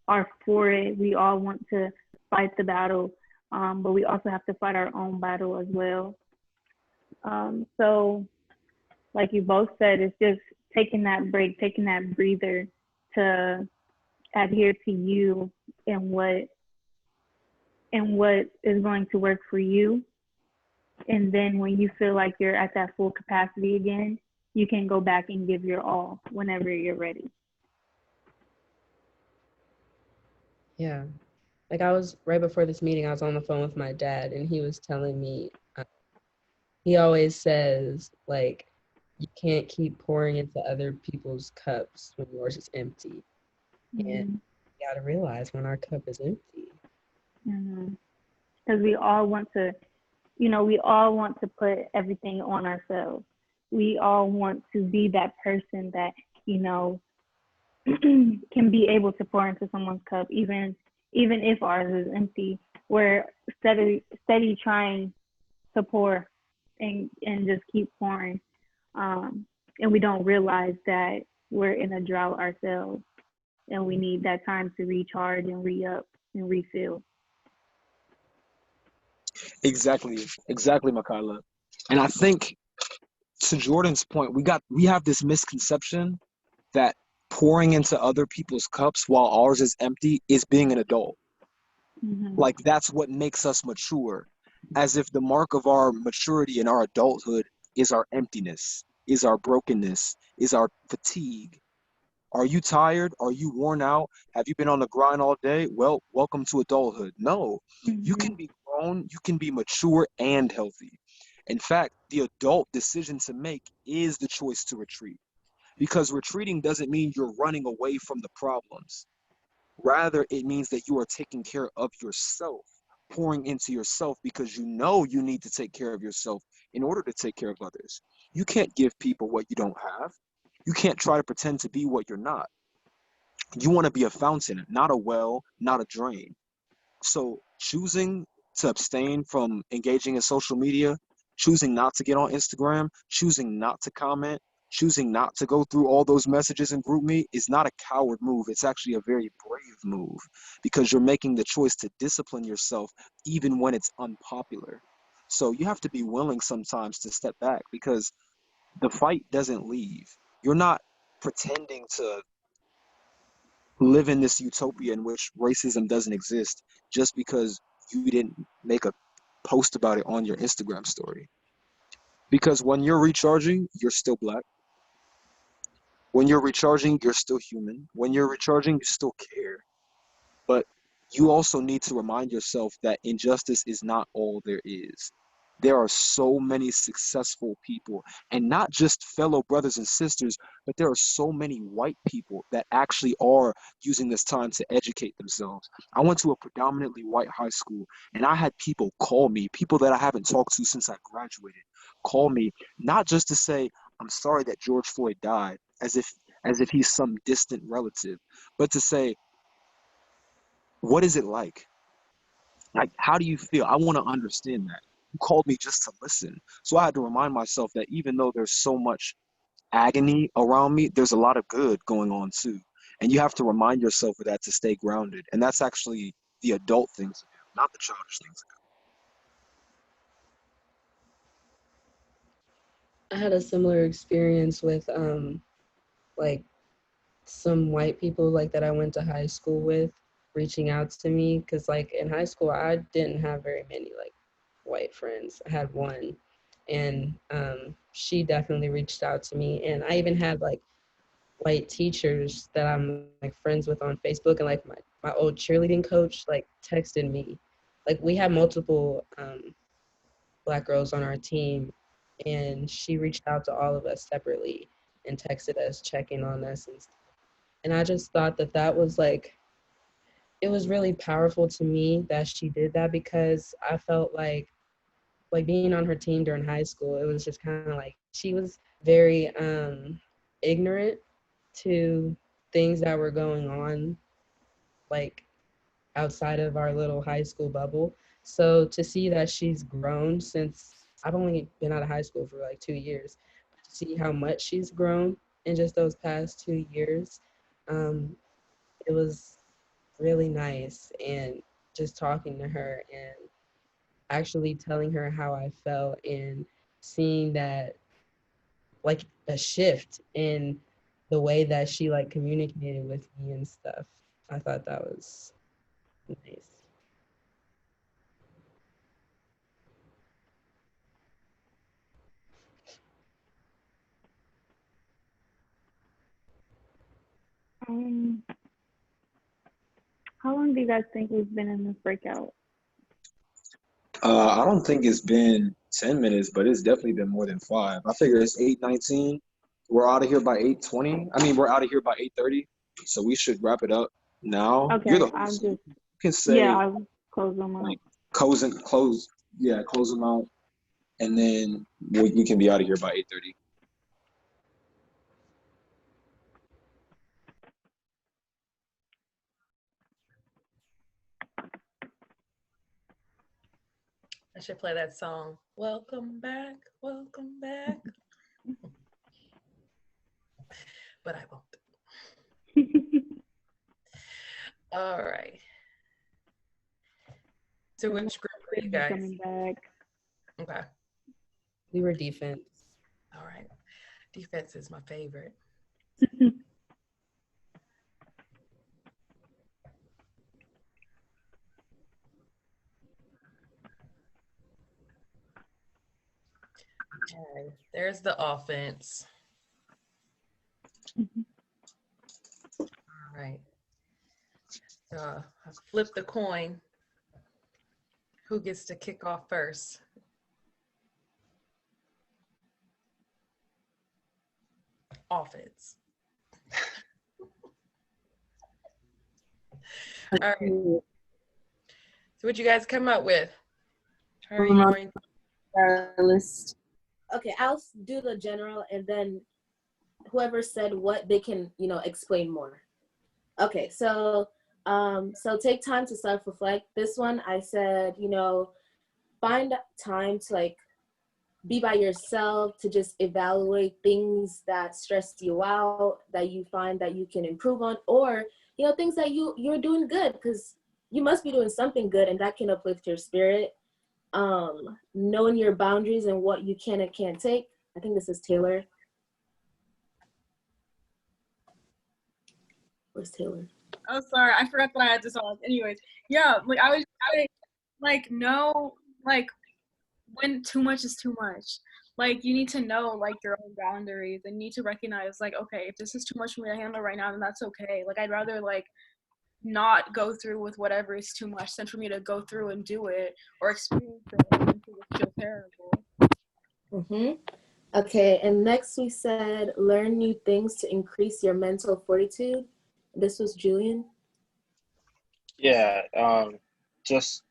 are for it. We all want to fight the battle, but we also have to fight our own battle as well. So, like you both said, it's just taking that break, taking that breather to adhere to you and what is going to work for you. And then when you feel like you're at that full capacity again, you can go back and give your all whenever you're ready. Yeah. Like, I was right before this meeting, I was on the phone with my dad, and he was telling me, he always says, like, you can't keep pouring into other people's cups when yours is empty. And you got to realize when our cup is empty. Because we all want to, we all want to put everything on ourselves. We all want to be that person that, can be able to pour into someone's cup, even if ours is empty. We're steady trying to pour and just keep pouring. And we don't realize that we're in a drought ourselves and we need that time to recharge and re-up and refill. Exactly, Makayla. And I think to Jordan's point, we have this misconception that pouring into other people's cups while ours is empty is being an adult. Like, that's what makes us mature, as if the mark of our maturity and our adulthood is our emptiness, is our brokenness, is our fatigue. Are you tired? Are you worn out? Have you been on the grind all day? Well, welcome to adulthood. No, you can be grown, you can be mature and healthy. In fact, the adult decision to make is the choice to retreat, because retreating doesn't mean you're running away from the problems. Rather, it means that you are taking care of yourself, pouring into yourself, because you know you need to take care of yourself in order to take care of others. You can't give people what you don't have. You can't try to pretend to be what you're not. You want to be a fountain, not a well, not a drain. So choosing to abstain from engaging in social media, choosing not to get on Instagram, choosing not to comment, choosing not to go through all those messages in GroupMe is not a coward move. It's actually a very brave move, because you're making the choice to discipline yourself even when it's unpopular. So you have to be willing sometimes to step back, because the fight doesn't leave. You're not pretending to live in this utopia in which racism doesn't exist just because you didn't make a post about it on your Instagram story. Because when you're recharging, you're still black. When you're recharging, you're still human. When you're recharging, you still care. But you also need to remind yourself that injustice is not all there is. There are so many successful people, and not just fellow brothers and sisters, but there are so many white people that actually are using this time to educate themselves. I went to a predominantly white high school, and I had people call me, people that I haven't talked to since I graduated, call me, not just to say, I'm sorry that George Floyd died, as if he's some distant relative, but to say, what is it like? Like, how do you feel? I want to understand that. You called me just to listen. So I had to remind myself that even though there's so much agony around me, there's a lot of good going on too. And you have to remind yourself of that to stay grounded. And that's actually the adult thing to do, not the childish thing to I had a similar experience with like some white people like that I went to high school with reaching out to me, because like in high school I didn't have very many like white friends. I had one, and she definitely reached out to me, and I even had like white teachers that I'm like friends with on Facebook, and like my old cheerleading coach like texted me. Like we had multiple Black girls on our team, and she reached out to all of us separately and texted us, checking on us, and I just thought that that was like, it was really powerful to me that she did that, because I felt like being on her team during high school, it was just kind of like she was very ignorant to things that were going on like outside of our little high school bubble. So to see that she's grown since, I've only been out of high school for like 2 years, to see how much she's grown in just those past 2 years, it was really nice. And just talking to her and actually telling her how I felt, and seeing that like a shift in the way that she like communicated with me and stuff. I thought that was nice. Um, how long do you guys think we've been in this breakout? I don't think it's been 10 minutes, but it's definitely been more than 5. I figure it's 8:19. We're out of here by 8:20. I mean, we're out of here by 8:30. So we should wrap it up now. You're Okay, the I'll host. just, You can yeah, say, I'll close them out. like, close them out. And then we can be out of here by 8:30. I should play that song. Welcome back, welcome back. But I won't. All right. So which group are you guys? Coming back. Okay. We were defense. All right. Defense is my favorite. Okay. There's the offense. All right. Flip the coin. Who gets to kick off first? Offense. All right. So what you guys come up with? How are you going? Our list. Okay, I'll do the general, and then whoever said what, they can, explain more. Okay, so take time to self-reflect. This one, I said, find time to like be by yourself, to just evaluate things that stressed you out, that you find that you can improve on, or things that you're doing good, because you must be doing something good, and that can uplift your spirit. Knowing your boundaries and what you can and can't take. I think this is Taylor. Where's Taylor? Oh, sorry, I forgot that I had this on. Anyways, yeah, like I like know like when too much is too much. Like you need to know like your own boundaries, and need to recognize like, okay, if this is too much for me to handle right now, then that's okay. Like I'd rather like not go through with whatever is too much than for me to go through and do it or experience it and feel terrible. Mm-hmm. Okay, and next we said learn new things to increase your mental fortitude. This was Julian. Yeah, just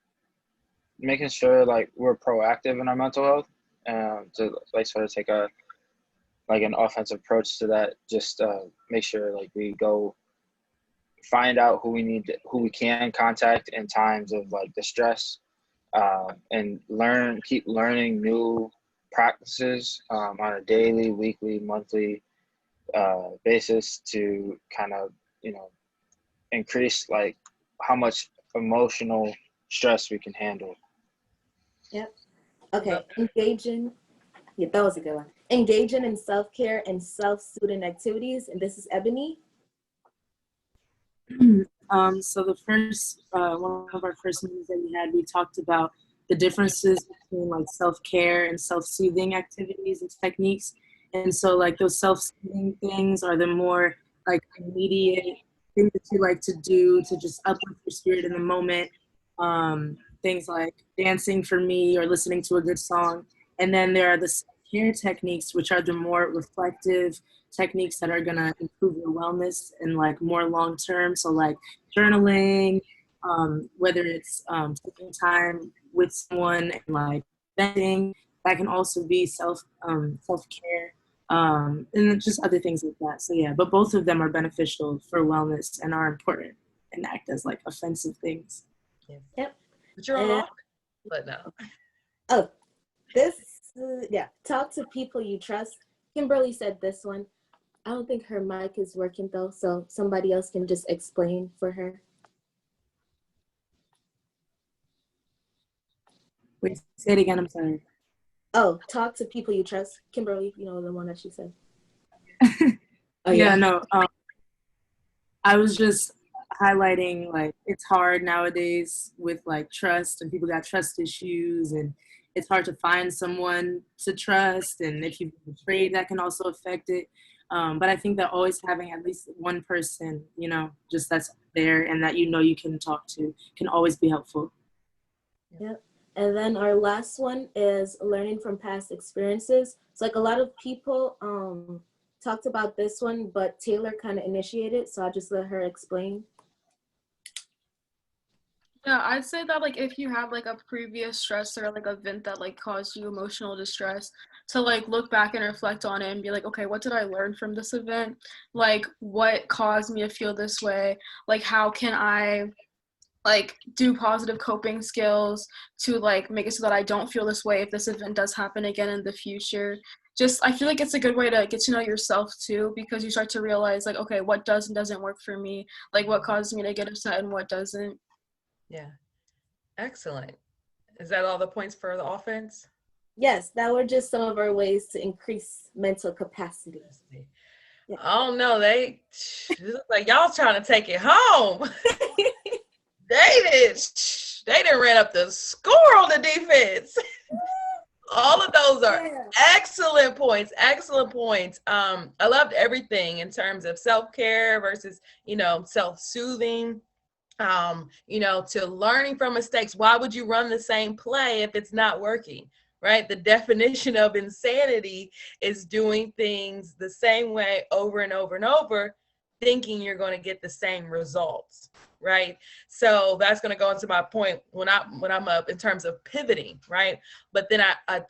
making sure like we're proactive in our mental health, to like sort of take an offensive approach to that. Just make sure like we go find out who we can contact in times of like distress, and keep learning new practices on a daily, weekly, monthly basis to kind of you know, increase like how much emotional stress we can handle. Yep. Okay. Engaging. Yeah, that was a good one. Engaging in self-care and self-soothing activities. And this is Ebony. So the first, one of our first meetings that we had, we talked about the differences between like self-care and self-soothing activities and techniques. And so like those self-soothing things are the more like immediate things that you like to do to just uplift your spirit in the moment. Things like dancing for me or listening to a good song. And then there are the self-care techniques, which are the more reflective techniques that are gonna improve your wellness and like more long term. So like journaling, whether it's taking time with someone and like venting, that can also be self-care, and then just other things like that. So yeah, but both of them are beneficial for wellness and are important and act as like offensive things. Yep. But you're on, but no. Oh, this, yeah. Talk to people you trust. Kimberly said this one. I don't think her mic is working though, so somebody else can just explain for her. Wait, say it again, I'm sorry. Oh, talk to people you trust. Kimberly, you know, the one that she said. Oh, yeah, no. I was just highlighting like it's hard nowadays with like trust, and people got trust issues, and it's hard to find someone to trust, and if you've been betrayed, that can also affect it. But I think that always having at least one person, you know, just that's there and that you know you can talk to can always be helpful. Yep. And then our last one is learning from past experiences. It's like a lot of people talked about this one, but Taylor kind of initiated, so I'll just let her explain. Yeah, I'd say that like if you have like a previous stress or like event that like caused you emotional distress, to like look back and reflect on it and be like, okay, what did I learn from this event? Like what caused me to feel this way? Like how can I like do positive coping skills to like make it so that I don't feel this way if this event does happen again in the future. Just I feel like it's a good way to get to know yourself too, because you start to realize like, okay, what does and doesn't work for me, like what causes me to get upset and what doesn't. Yeah. Excellent. Is that all the points for the offense? Yes, that were just some of our ways to increase mental capacity. Yeah. Oh no, they like y'all trying to take it home. They didn't ran up the score on the defense. All of those are excellent points. Excellent points. I loved everything in terms of self-care versus, you know, self-soothing. You know, to learning from mistakes. Why would you run the same play if it's not working? Right? The definition of insanity is doing things the same way over and over and over, thinking you're going to get the same results. Right. So that's going to go into my point when I'm up in terms of pivoting. Right. But then I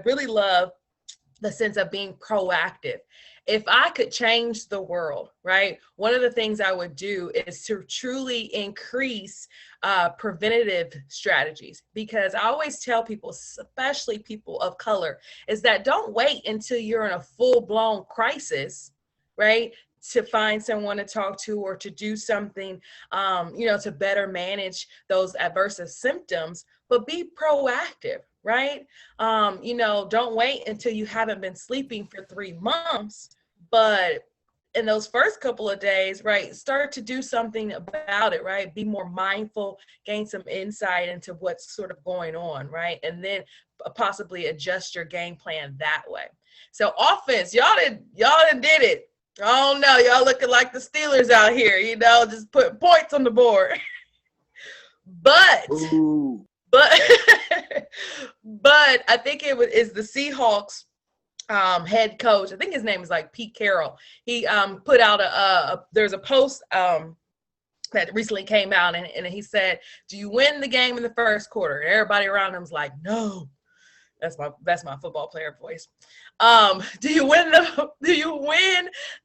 really love the sense of being proactive. If I could change the world, right, one of the things I would do is to truly increase preventative strategies, because I always tell people, especially people of color, is that don't wait until you're in a full-blown crisis, right, to find someone to talk to or to do something, you know, to better manage those adverse symptoms, but be proactive, right? You know, don't wait until you haven't been sleeping for 3 months, but in those first couple of days, right, start to do something about it, right? Be more mindful, gain some insight into what's sort of going on, right? And then possibly adjust your game plan that way. So offense, y'all done did it. Oh no, y'all looking like the Steelers out here, you know, just put points on the board. But but I think is the Seahawks head coach. I think his name is like Pete Carroll. He put out there's a post that recently came out, and he said, "Do you win the game in the first quarter?" And everybody around him's like, "No." That's my football player voice. Do you win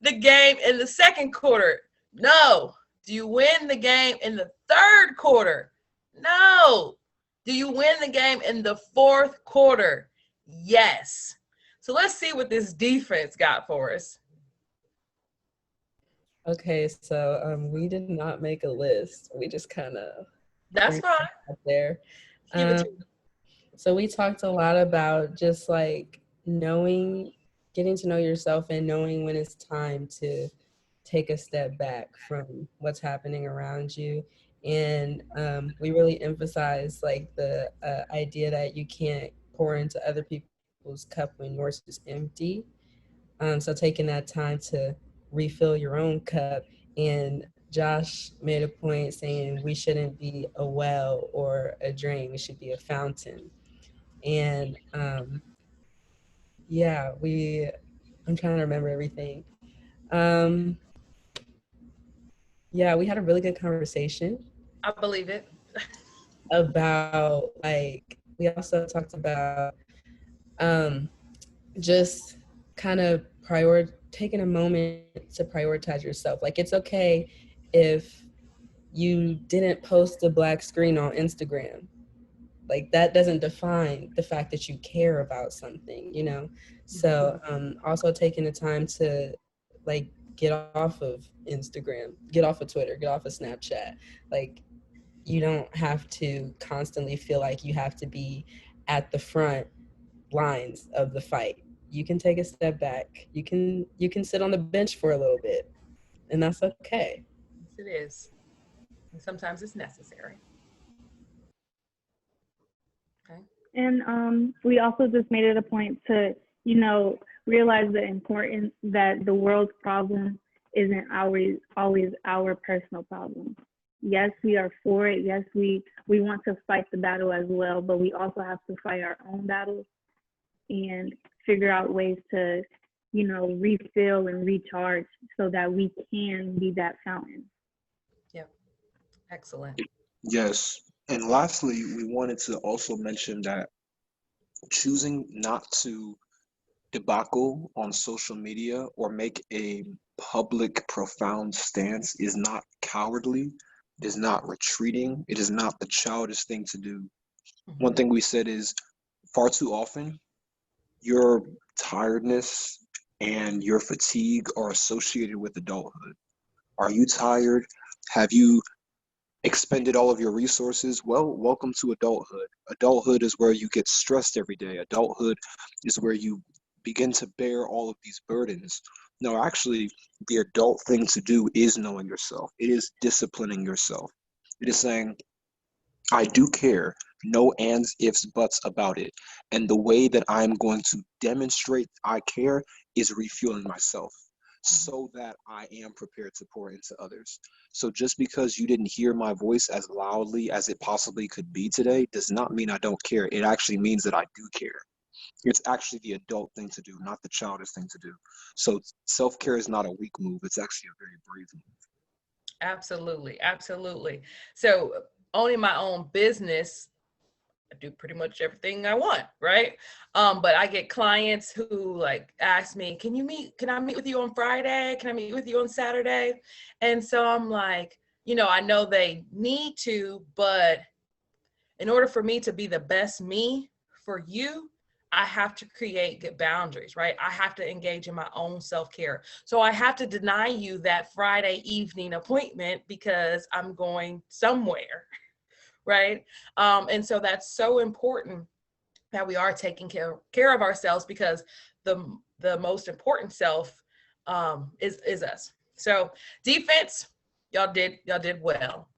the game in the second quarter? No. Do you win the game in the third quarter? No. Do you win the game in the fourth quarter? Yes. So let's see what this defense got for us. Okay, so we did not make a list. We just kind of That's threw fine. stuff out there. Give it Um, to me. so we talked a lot about just like knowing, getting to know yourself and knowing when it's time to take a step back from what's happening around you. And we really emphasize like the idea that you can't pour into other people's cup when yours is empty. So taking that time to refill your own cup. And Josh made a point saying we shouldn't be a well or a drain. We should be a fountain. And yeah, I'm trying to remember everything. Um, yeah, we had a really good conversation I believe it. about like, we also talked about um, just kind of taking a moment to prioritize yourself. Like it's okay if you didn't post a black screen on Instagram. Like that doesn't define the fact that you care about something, you know? So also taking the time to like get off of Instagram, get off of Twitter, get off of Snapchat. Like you don't have to constantly feel like you have to be at the front lines of the fight. You can take a step back. You can sit on the bench for a little bit, and that's okay. Yes, it is. And sometimes it's necessary. Okay. And we also just made it a point to, you know, realize the importance that the world's problem isn't always our personal problem. Yes, we are for it. Yes, we want to fight the battle as well, but we also have to fight our own battles and figure out ways to, you know, refill and recharge so that we can be that fountain. Yep. Excellent. Yes. And lastly, we wanted to also mention that choosing not to debacle on social media or make a public, profound stance is not cowardly. It is not retreating. It is not the childish thing to do. One thing we said is far too often, your tiredness and your fatigue are associated with adulthood. Are you tired? Have you expended all of your resources? Well, welcome to adulthood. Adulthood is where you get stressed every day. Adulthood is where you begin to bear all of these burdens. No, actually, the adult thing to do is knowing yourself. It is disciplining yourself. It is saying, I do care. No ands, ifs, buts about it. And the way that I'm going to demonstrate I care is refueling myself so that I am prepared to pour into others. So just because you didn't hear my voice as loudly as it possibly could be today does not mean I don't care. It actually means that I do care. It's actually the adult thing to do, not the childish thing to do. So self-care is not a weak move. It's actually a very brave move. Absolutely. Absolutely. So owning my own business, I do pretty much everything I want, right? But I get clients who like ask me, can I meet with you on Friday? Can I meet with you on Saturday? And so I'm like, I know they need to, but in order for me to be the best me for you, I have to create good boundaries, right? I have to engage in my own self-care. So I have to deny you that Friday evening appointment because I'm going somewhere, right? And so that's so important that we are taking care of ourselves, because the most important self is us. So defense, y'all did well.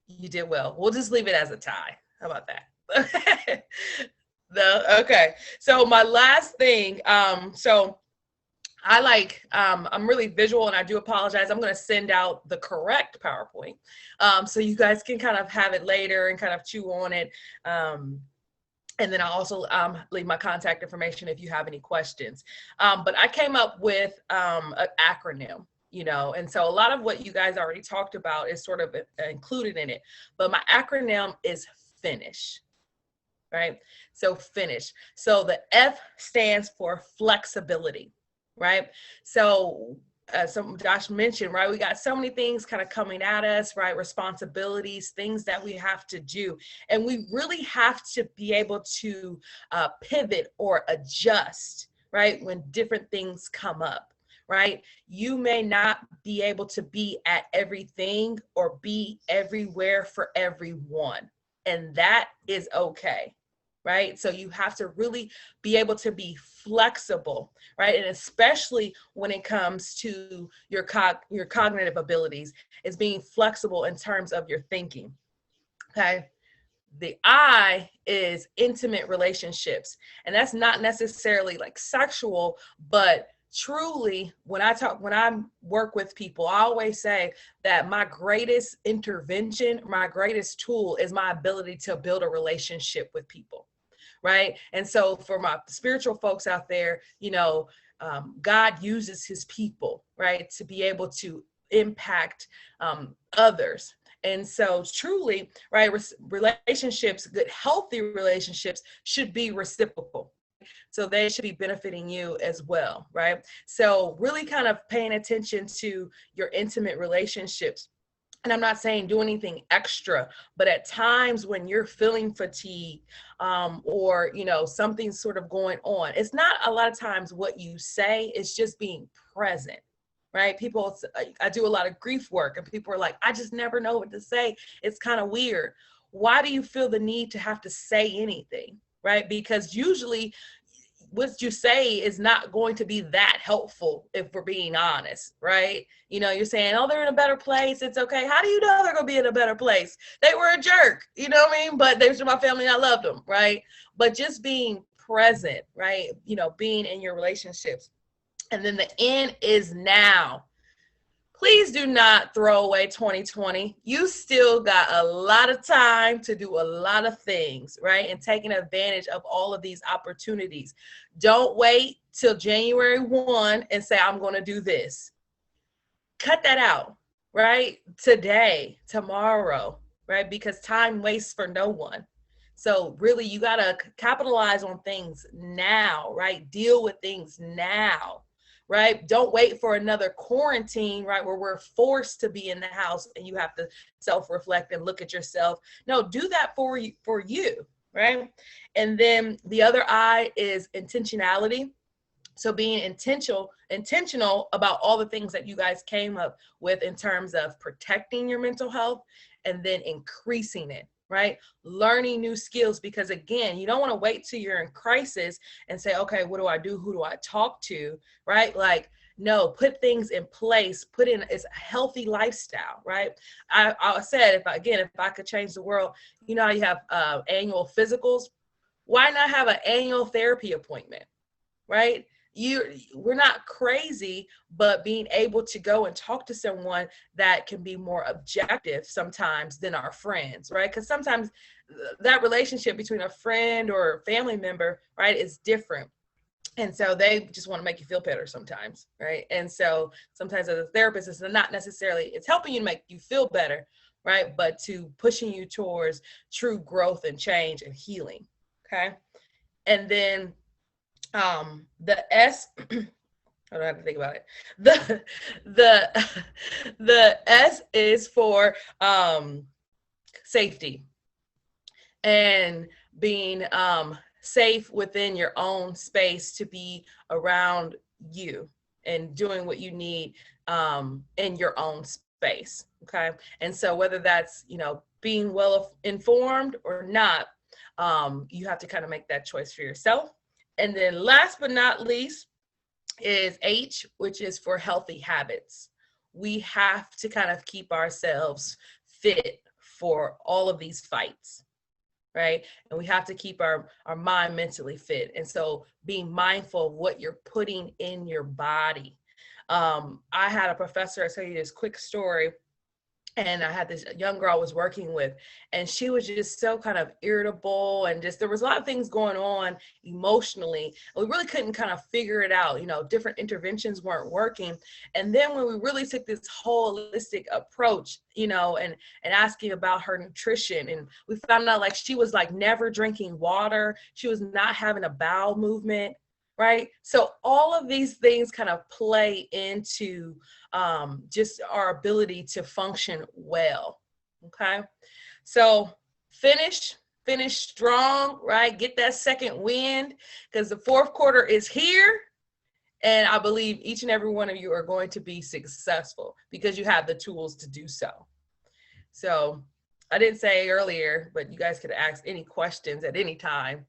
You did well. We'll just leave it as a tie. How about that? Okay. So my last thing, so I'm really visual, and I do apologize. I'm going to send out the correct PowerPoint, so you guys can kind of have it later and kind of chew on it. And then I'll also leave my contact information if you have any questions. But I came up with an acronym, and so a lot of what you guys already talked about is sort of included in it. But my acronym is FINISH, right? So FINISH. So the F stands for flexibility, right? So some Josh mentioned, right? We got so many things kind of coming at us, right? Responsibilities, things that we have to do. And we really have to be able to pivot or adjust, right? When different things come up, right? You may not be able to be at everything or be everywhere for everyone, and that is okay, right? So you have to really be able to be flexible, right? And especially when it comes to your cognitive abilities, is being flexible in terms of your thinking, okay? The I is intimate relationships. And that's not necessarily like sexual, but truly when I work with people, I always say that my greatest intervention, my greatest tool is my ability to build a relationship with people. Right. And so for my spiritual folks out there, God uses his people, right, to be able to impact others. And so truly, right, relationships, good, healthy relationships should be reciprocal. So they should be benefiting you as well, right? So really kind of paying attention to your intimate relationships. And I'm not saying do anything extra, but at times when you're feeling fatigue or, something's sort of going on, it's not a lot of times what you say, it's just being present, right? I do a lot of grief work and people are like, I just never know what to say. It's kind of weird. Why do you feel the need to have to say anything, right? Because usually what you say is not going to be that helpful if we're being honest, right? You're saying, oh, they're in a better place, it's okay. How do you know they're gonna be in a better place? They were a jerk, you know what I mean? But they're my family and I loved them, right? But just being present, right? Being in your relationships. And then the N is now. Please do not throw away 2020. You still got a lot of time to do a lot of things, right? And taking advantage of all of these opportunities. Don't wait till January 1 and say, I'm going to do this. Cut that out, right? Today, tomorrow, right? Because time wastes for no one. So really, you got to capitalize on things now, right? Deal with things now. Right? Don't wait for another quarantine, right? Where we're forced to be in the house and you have to self-reflect and look at yourself. No, do that for you, right? And then the other I is intentionality. So being intentional about all the things that you guys came up with in terms of protecting your mental health and then increasing it. Right? Learning new skills, because again, you don't want to wait till you're in crisis and say, okay, what do I do? Who do I talk to? Right? Like, no, put things in place, put in a healthy lifestyle, right? I said, if I could change the world, you have annual physicals. Why not have an annual therapy appointment? Right? We're not crazy, but being able to go and talk to someone that can be more objective sometimes than our friends, right? Because sometimes that relationship between a friend or a family member, right, is different. And so they just want to make you feel better sometimes, right? And so sometimes as a therapist, it's not necessarily, it's helping you to make you feel better, right? But to pushing you towards true growth and change and healing, okay? And then the S, I don't have to think about it. The S is for safety and being safe within your own space to be around you and doing what you need in your own space. Okay. And so whether that's, being well informed or not, you have to kind of make that choice for yourself. And then last but not least is H, which is for healthy habits. We have to kind of keep ourselves fit for all of these fights, right? And we have to keep our mind mentally fit. And so being mindful of what you're putting in your body. I had a professor, I'll tell you this quick story. And I had this young girl I was working with, and she was just so kind of irritable, and just there was a lot of things going on emotionally. And we really couldn't kind of figure it out. Different interventions weren't working. And then when we really took this holistic approach, and asking about her nutrition, and we found out like she was like never drinking water. She was not having a bowel movement. Right. So all of these things kind of play into just our ability to function well. Okay. So finish strong, right? Get that second wind, because the fourth quarter is here And I believe each and every one of you are going to be successful because you have the tools to do so. So I didn't say earlier, but you guys could ask any questions at any time.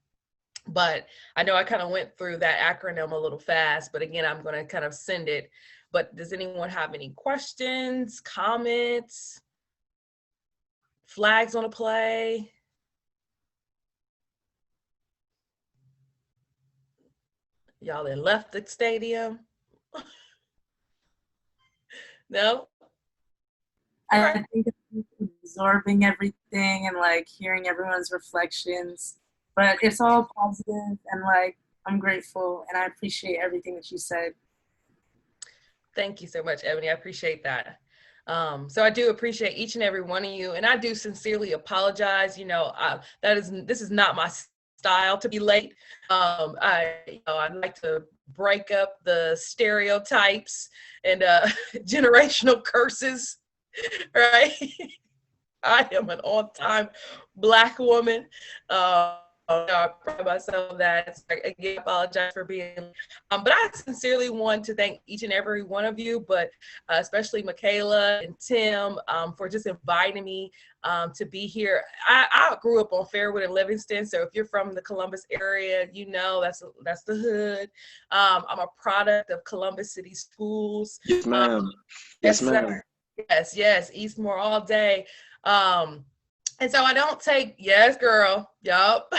But I know I kind of went through that acronym a little fast, but again, I'm going to kind of send it. But does anyone have any questions, comments, flags on a play? Y'all that left the stadium? No? I think it's absorbing everything and like hearing everyone's reflections, but it's all positive and like I'm grateful and I appreciate everything that you said. Thank you so much, Ebony. I appreciate that. So I do appreciate each and every one of you, and I do sincerely apologize. You know, this is not my style to be late. I like to break up the stereotypes and generational curses, right? I am an on-time Black woman. I pride myself on that. Again, I apologize for being, but I sincerely want to thank each and every one of you, but especially Michaela and Tim for just inviting me to be here. I grew up on Fairwood and Livingston, so if you're from the Columbus area, you know that's the hood. I'm a product of Columbus City Schools. Yes, ma'am. Yes, ma'am. Yes, Eastmore all day. And so I don't take, yes, girl, yup.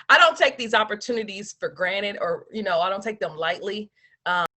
I don't take these opportunities for granted, or, I don't take them lightly.